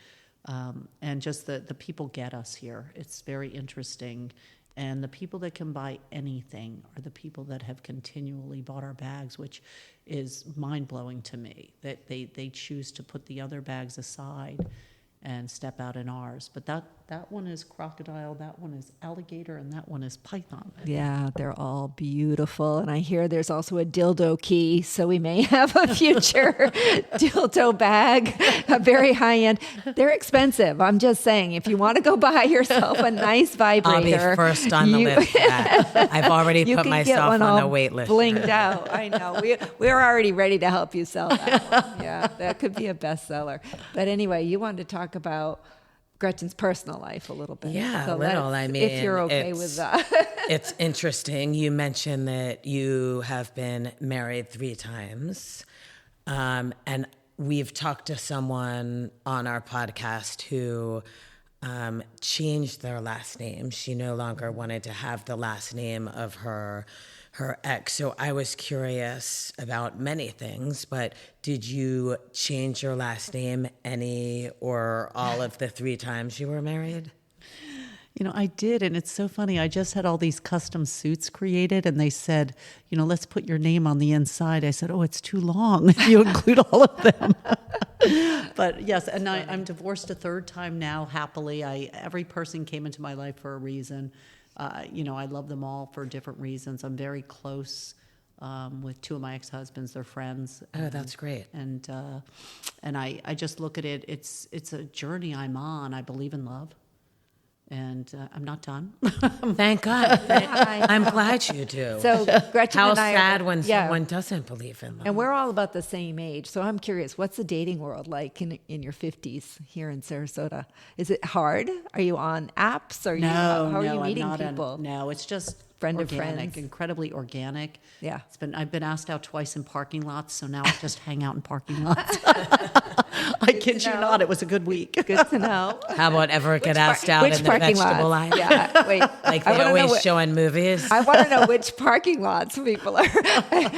S3: and just the people get us here. It's very interesting, and the people that can buy anything are the people that have continually bought our bags, which is mind blowing to me. That they choose to put the other bags aside and step out in ours. But that one is crocodile, that one is alligator, and that one is python.
S1: Yeah, they're all beautiful. And I hear there's also a dildo key, so we may have a future dildo bag, a very high end. They're expensive. I'm just saying, if you want to go buy yourself a nice vibrator.
S2: I'll be first on the list for that. I've already
S1: You
S2: put
S1: can get
S2: myself
S1: one
S2: on the
S1: all
S2: wait list.
S1: blinged out. I know. We're already ready to help you sell that one. Yeah, that could be a bestseller. But anyway, you wanted to talk about Gretchen's personal life a little bit.
S2: Yeah,
S1: So
S2: a little.
S1: let's-
S2: I mean,
S1: if you're okay with that.
S2: It's interesting. You mentioned that you have been married 3 times. And we've talked to someone on our podcast who changed their last name. She no longer wanted to have the last name of her ex. So I was curious about many things, but did you change your last name any or all of the 3 times you were married?
S3: I did, and it's so funny. I just had all these custom suits created, and they said, let's put your name on the inside. I said, oh, it's too long. You include all of them. But yes, and I'm divorced a 3rd time now, happily. Every person came into my life for a reason. I love them all for different reasons. I'm very close with 2 of my ex-husbands. They're friends.
S2: Oh, that's great.
S3: And I just look at it. It's a journey I'm on. I believe in love. And I'm not done.
S2: Thank God. I'm glad you do.
S1: So Gretchen
S2: How
S1: and I
S2: sad
S1: are,
S2: when
S1: yeah,
S2: someone doesn't believe in them.
S1: and we're all about the same age. So I'm curious, what's the dating world like in your 50s here in Sarasota? Is it hard? Are you on apps? Are you how are you meeting
S3: I'm not
S1: people?
S3: No, it's just
S1: Friend of
S3: organic,
S1: friends?
S3: incredibly organic.
S1: Yeah.
S3: I've been asked out twice in parking lots, so now I just hang out in parking lots. I kid you not, it was a good week.
S1: Good to know.
S2: How about ever get asked out
S1: Which
S2: in the
S1: parking
S2: vegetable
S1: lots?
S2: aisle?
S1: Yeah, wait.
S2: Like
S1: I
S2: they
S1: wanna know
S2: always show in movies?
S1: I want to know which parking lots people are.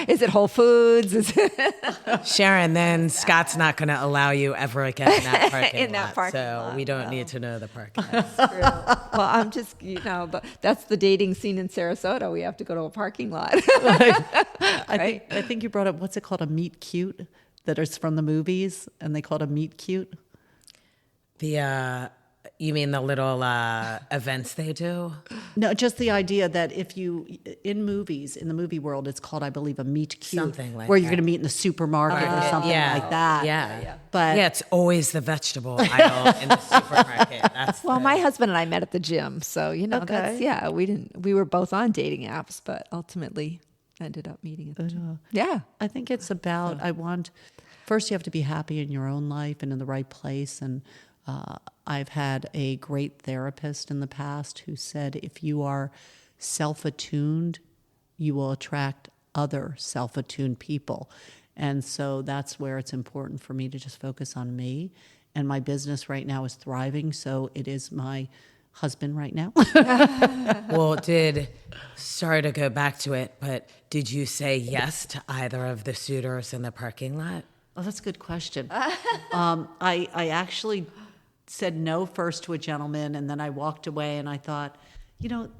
S1: Is it Whole Foods? Is it
S2: Sharon, then Scott's not going to allow you ever again in that parking
S1: In that
S2: lot.
S1: parking
S2: so
S1: lot,
S2: we don't
S1: no.
S2: need to know the parking lot.
S1: true? Well, I'm just, but that's the dating scene in Sarasota. We have to go to a parking lot.
S3: I think you brought up, what's it called, a meet cute that is from the movies, and they call it a meet cute.
S2: You mean the little events they do?
S3: No, just the idea that if you, in the movie world, it's called, I believe, a meet cute.
S2: Something like
S3: where you're
S2: that.
S3: going to meet in the supermarket or something like that.
S2: Yeah.
S3: But
S2: Yeah, it's always the vegetable aisle in the supermarket. That's
S1: Well, my husband and I met at the gym, so that's
S3: Okay.
S1: we were both on dating apps, but ultimately ended up meeting at the gym. Yeah.
S3: I think it's about, first you have to be happy in your own life and in the right place. And I've had a great therapist in the past who said, if you are self-attuned, you will attract other self-attuned people. And so that's where it's important for me to just focus on me. And my business right now is thriving, so it is my husband right now.
S2: Well, sorry to go back to it, but did you say yes to either of the suitors in the parking lot?
S3: Oh, that's a good question. I actually said no first to a gentleman, and then I walked away, and I thought,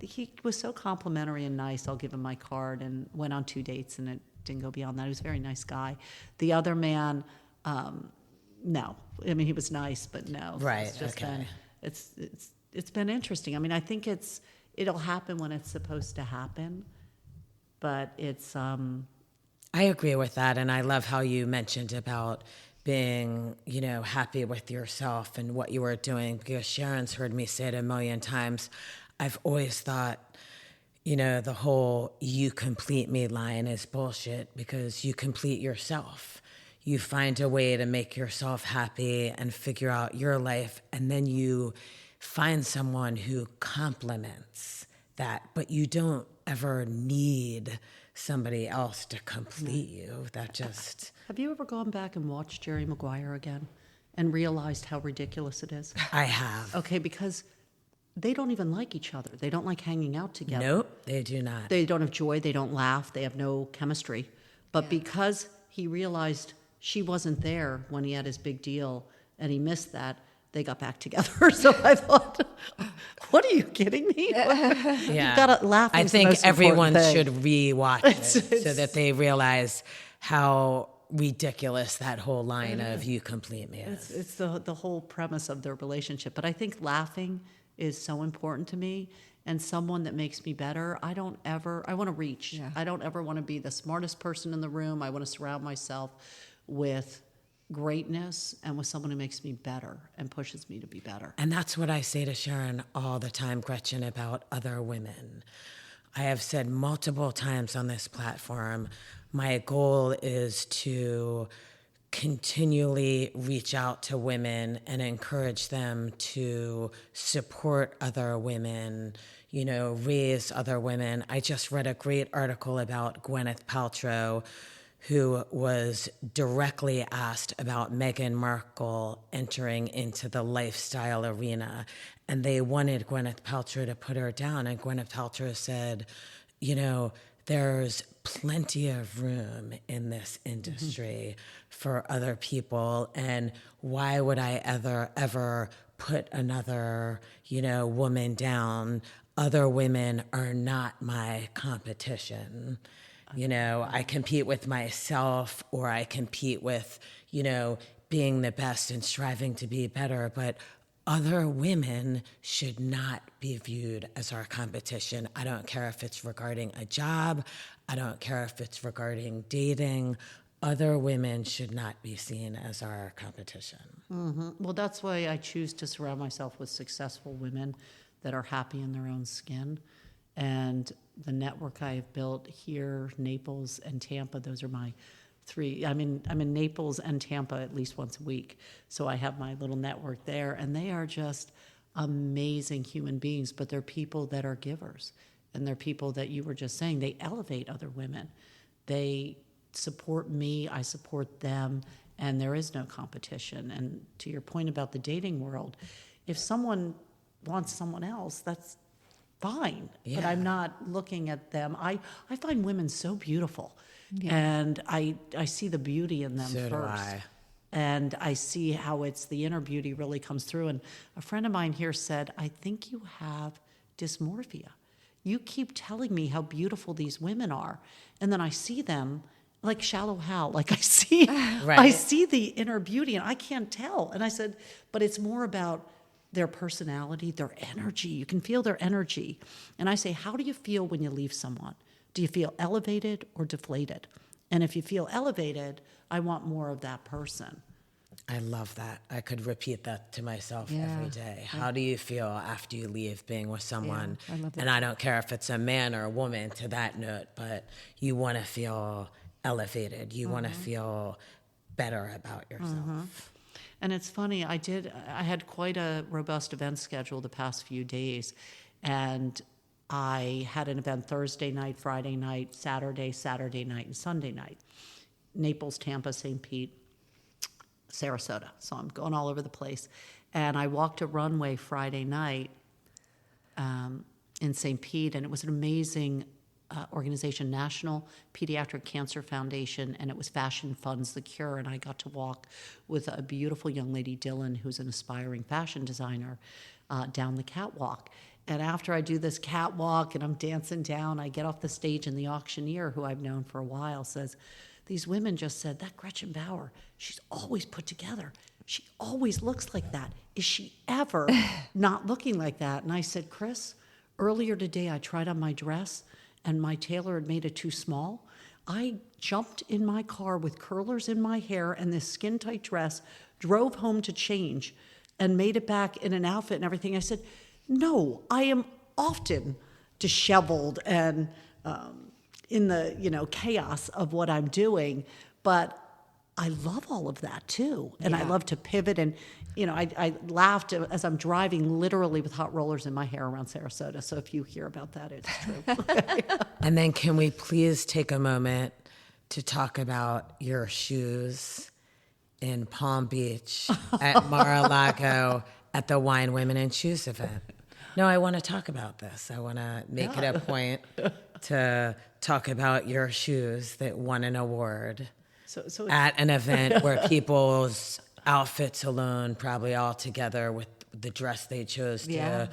S3: he was so complimentary and nice. I'll give him my card, and went on 2 dates, and it didn't go beyond that. He was a very nice guy. The other man, no. I mean, he was nice, but no.
S2: Right.
S3: It's just
S2: Okay.
S3: it's been interesting. I mean, I think it'll happen when it's supposed to happen, but it's
S2: I agree with that, and I love how you mentioned about being, happy with yourself and what you were doing, because Sharon's heard me say it a million times. I've always thought, the whole "you complete me" line is bullshit, because you complete yourself. You find a way to make yourself happy and figure out your life, and then you find someone who complements that, but you don't ever need somebody else to complete you. That just...
S3: Have you ever gone back and watched Jerry Maguire again and realized how ridiculous it is?
S2: I have.
S3: Okay, because they don't even like each other. They don't like hanging out together.
S2: Nope, they do not.
S3: They don't have joy. They don't laugh. They have no chemistry. But because he realized she wasn't there when he had his big deal and he missed that, they got back together. So I thought, what are you kidding me?
S2: Yeah.
S3: You gotta laugh.
S2: I
S3: is the
S2: think
S3: most
S2: everyone
S3: important thing.
S2: should re-watch it so that they realize how ridiculous that whole line of "you complete me" is.
S3: It's the whole premise of their relationship. But I think laughing is so important to me, and someone that makes me better. I want to reach.
S1: Yeah.
S3: I don't ever want to be the smartest person in the room. I want to surround myself with greatness and with someone who makes me better and pushes me to be better.
S2: And that's what I say to Sharon all the time, Gretchen, about other women. I have said multiple times on this platform, my goal is to continually reach out to women and encourage them to support other women, raise other women. I just read a great article about Gwyneth Paltrow, who was directly asked about Meghan Markle entering into the lifestyle arena. And they wanted Gwyneth Paltrow to put her down. And Gwyneth Paltrow said, there's plenty of room in this industry for other people. And why would I ever put another, woman down? Other women are not my competition. I compete with myself, or I compete with, being the best and striving to be better. But other women should not be viewed as our competition. I don't care if it's regarding a job. I don't care if it's regarding dating. Other women should not be seen as our competition.
S3: Well, that's why I choose to surround myself with successful women that are happy in their own skin. And the network I have built here, Naples and Tampa, those are my three. I'm in Naples and Tampa at least once a week. So I have my little network there, and they are just amazing human beings, but they're people that are givers. And they're people that you were just saying, they elevate other women. They support me, I support them, and there is no competition. And to your point about the dating world, if someone wants someone else, that's fine.
S2: Yeah.
S3: But I'm not looking at them. I find women so beautiful. Yeah. And I see the beauty in them
S2: So
S3: first.
S2: do I.
S3: And I see how it's the inner beauty really comes through. And a friend of mine here said, I think you have dysmorphia. You keep telling me how beautiful these women are. And then I see them like Shallow Hal. Like I see,
S2: Right.
S3: I see the inner beauty and I can't tell. And I said, but it's more about their personality, their energy. You can feel their energy. And I say, how do you feel when you leave someone? Do you feel elevated or deflated? And if you feel elevated, I want more of that person.
S2: I love that. I could repeat that to myself
S1: Yeah.
S2: every day. How do you feel after you leave being with someone?
S1: I love that.
S2: And I don't care if it's a man or a woman to that note, but you want to feel elevated. You want to feel better about yourself.
S3: And it's funny, I had quite a robust event schedule the past few days, and I had an event Thursday night, Friday night, Saturday night, and Sunday night. Naples, Tampa, St. Pete, Sarasota. So I'm going all over the place. And I walked a runway Friday night in St. Pete, and it was an amazing organization, National Pediatric Cancer Foundation, and it was Fashion Funds the Cure. And I got to walk with a beautiful young lady, Dylan, who's an aspiring fashion designer, down the catwalk. And after I do this catwalk and I'm dancing down, I get off the stage, and the auctioneer, who I've known for a while, says, these women just said, that Gretchen Bauer, she's always put together. She always looks like that. Is she ever not looking like that? And I said, Chris, earlier today I tried on my dress and my tailor had made it too small. I jumped in my car with curlers in my hair and this skin-tight dress, drove home to change, and made it back in an outfit and everything. I said, no, I am often disheveled and in the chaos of what I'm doing, but I love all of that too. And I love to pivot. And, I laughed as I'm driving literally with hot rollers in my hair around Sarasota. So if you hear about that, it's true.
S2: And then can we please take a moment to talk about your shoes in Palm Beach at Mar-a-Lago at the Wine, Women, and Shoes event? No, I want to talk about this. I want to make it a point to talk about your shoes that won an award
S3: So
S2: at an event where people's outfits alone, probably all together with the dress they chose to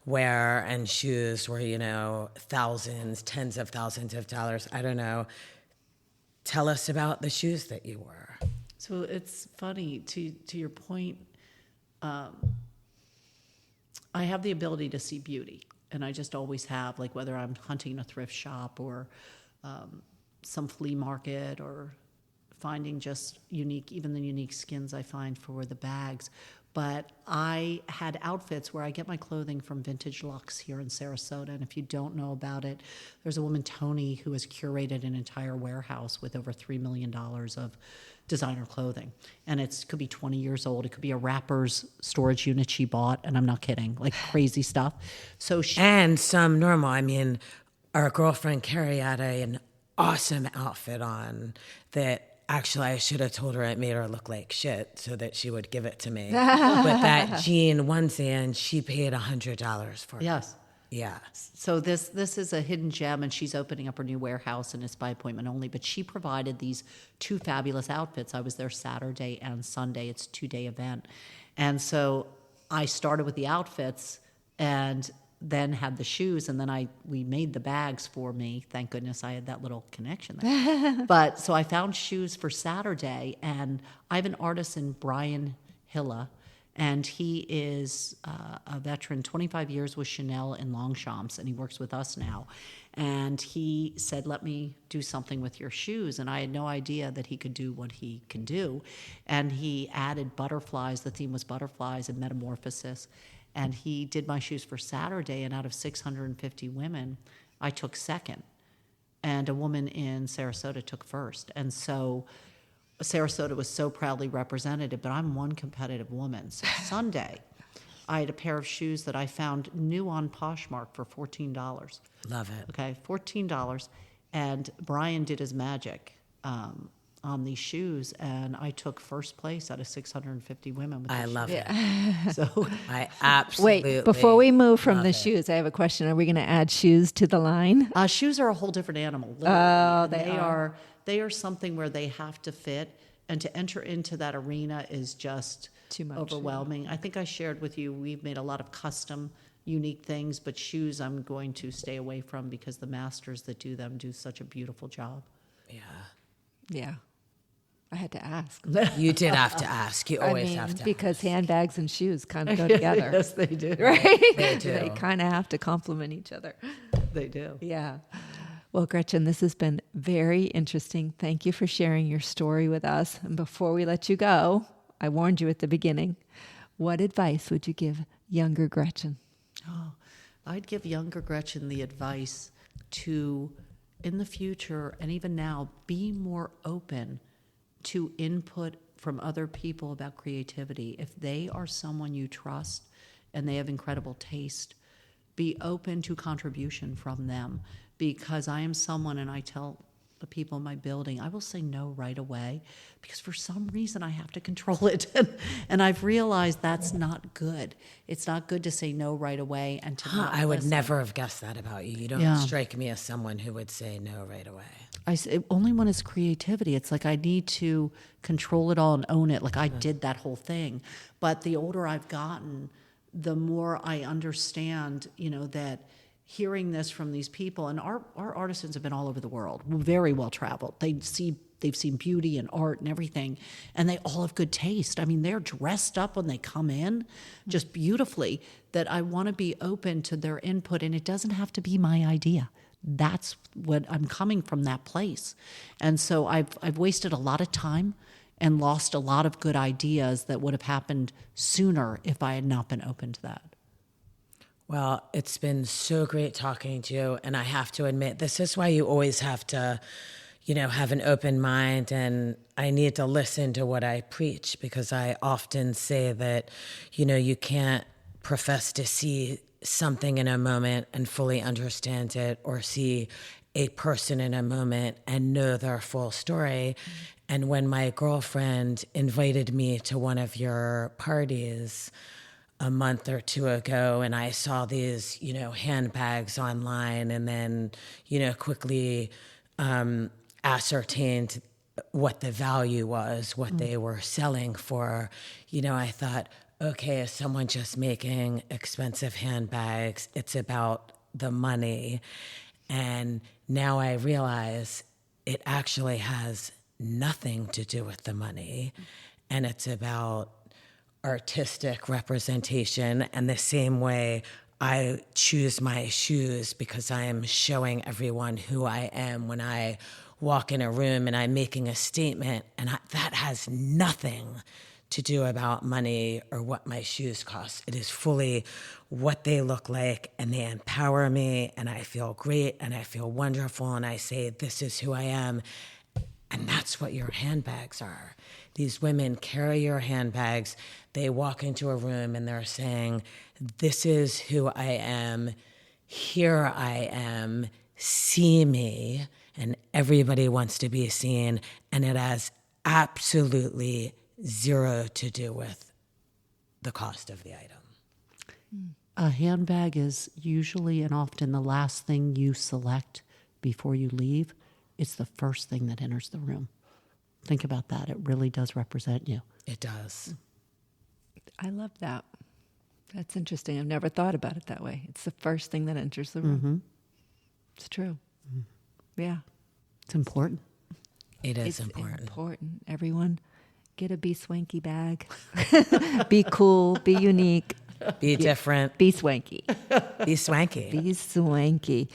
S2: wear and shoes were, thousands, tens of thousands of dollars. I don't know. Tell us about the shoes that you wore.
S3: So it's funny, to your point, I have the ability to see beauty, and I just always have, like whether I'm hunting a thrift shop or some flea market or finding just even the unique skins I find for the bags. But I had outfits where I get my clothing from Vintage Luxe here in Sarasota. And if you don't know about it, there's a woman, Tony, who has curated an entire warehouse with over $3 million of designer clothing. And it could be 20 years old. It could be a rapper's storage unit she bought. And I'm not kidding, like crazy stuff.
S2: And some normal. I mean, our girlfriend Carrie had an awesome outfit on that. Actually, I should have told her it made her look like shit so that she would give it to me. But that jean onesie, and she paid $100 for it.
S3: Yes.
S2: Yeah.
S3: So this is a hidden gem, and she's opening up her new warehouse, and it's by appointment only. But she provided these two fabulous outfits. I was there Saturday and Sunday. It's a 2-day event. And so I started with the outfits and then had the shoes, and then we made the bags for me. Thank goodness I had that little connection there. But so I found shoes for Saturday, and I have an artist in Brian Hilla, and he is a veteran, 25 years with Chanel and Longchamps, and he works with us now. And he said, let me do something with your shoes. And I had no idea that he could do what he can do. And he added butterflies. The theme was butterflies and metamorphosis. and he did my shoes for Saturday, and out of 650 women, I took second, and a woman in Sarasota took first. And so Sarasota was so proudly represented, but I'm one competitive woman. So Sunday, I had a pair of shoes that I found new on Poshmark for $14.
S2: Love it.
S3: Okay, $14. And Brian did his magic on these shoes, and I took first place out of 650 women with
S2: I
S3: these
S2: love
S3: shoes.
S2: it.
S3: So
S2: I absolutely
S1: Wait, before we move from
S2: love
S1: the
S2: it.
S1: shoes, I have a question. Are we going to add shoes to the line?
S3: shoes are a whole different animal. Literally.
S1: Oh,
S3: And
S1: they are.
S3: They are something where they have to fit, and to enter into that arena is just
S1: Too much,
S3: overwhelming. I think I shared with you, we've made a lot of custom, unique things, but shoes I'm going to stay away from because the masters that do them do such a beautiful job.
S2: Yeah.
S1: Yeah. I had to ask.
S2: You did have to ask. You always have to.
S1: Because handbags and shoes kind of go together.
S3: Yes, they do.
S1: Right?
S2: They do.
S1: They kind of have to complement each other.
S3: They do.
S1: Yeah. Well, Gretchen, this has been very interesting. Thank you for sharing your story with us. And before we let you go, I warned you at the beginning. What advice would you give younger Gretchen?
S3: Oh, I'd give younger Gretchen the advice to, in the future and even now, be more open to input from other people about creativity. If they are someone you trust and they have incredible taste, be open to contribution from them. Because I am someone, and I tell the people in my building, I will say no right away because for some reason I have to control it. And I've realized that's not good. It's not good to say no right away and to not
S2: I would
S3: listen.
S2: never have guessed that about you. You don't
S3: Yeah.
S2: strike me as someone who would say no right away.
S3: I say, only when it's creativity. It's like I need to control it all and own it. Like I did that whole thing. But the older I've gotten, the more I understand, that hearing this from these people, and our artisans have been all over the world, very well traveled. They've seen beauty and art and everything, and they all have good taste. I mean, they're dressed up when they come in just beautifully, that I want to be open to their input, and it doesn't have to be my idea. That's what I'm coming from, that place. And so I've wasted a lot of time and lost a lot of good ideas that would have happened sooner if I had not been open to that.
S2: Well, it's been so great talking to you. And I have to admit, this is why you always have to, have an open mind. And I need to listen to what I preach, because I often say that, you can't profess to see something in a moment and fully understand it, or see a person in a moment and know their full story. And when my girlfriend invited me to one of your parties a month or two ago, and I saw these, handbags online, and then, quickly ascertained what the value was, what they were selling for, I thought, okay, is someone just making expensive handbags? It's about the money. And now I realize it actually has nothing to do with the money. And it's about artistic representation. And the same way I choose my shoes, because I am showing everyone who I am when I walk in a room and I'm making a statement. And that has nothing to do about money or what my shoes cost. It is fully what they look like, and they empower me, and I feel great, and I feel wonderful, and I say, this is who I am. And that's what your handbags are. These women carry your handbags. They walk into a room and they're saying, this is who I am. Here I am. See me. And everybody wants to be seen. And it has absolutely zero to do with the cost of the item.
S3: A handbag is usually and often the last thing you select before you leave. It's the first thing that enters the room. Think about that. It really does represent you.
S2: It does.
S1: I love that. That's interesting. I've never thought about it that way. It's the first thing that enters the room.
S3: Mm-hmm.
S1: It's true. Yeah.
S3: It's important.
S2: It's
S1: important. Everyone, get a BSWANKY bag. Be cool. Be unique.
S2: Be different.
S1: Be swanky.
S2: Be swanky.
S1: Be swanky.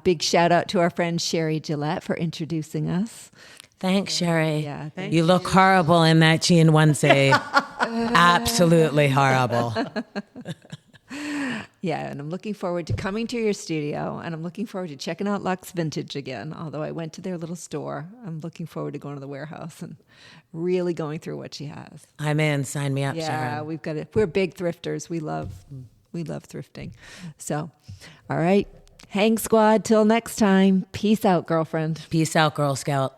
S1: Big shout out to our friend Sherry Gillette for introducing us.
S2: Thanks, Sherry.
S1: Yeah, thank
S2: you look horrible in that jean onesie. Absolutely horrible.
S1: Yeah, and I'm looking forward to coming to your studio, and I'm looking forward to checking out Lux Vintage again. Although I went to their little store, I'm looking forward to going to the warehouse and really going through what she has.
S2: I'm in. Sign me up,
S1: Yeah,
S2: Sharon.
S1: we've got it. We're big thrifters. We love thrifting. So, all right, Hang Squad. Till next time. Peace out, girlfriend.
S2: Peace out, Girl Scout.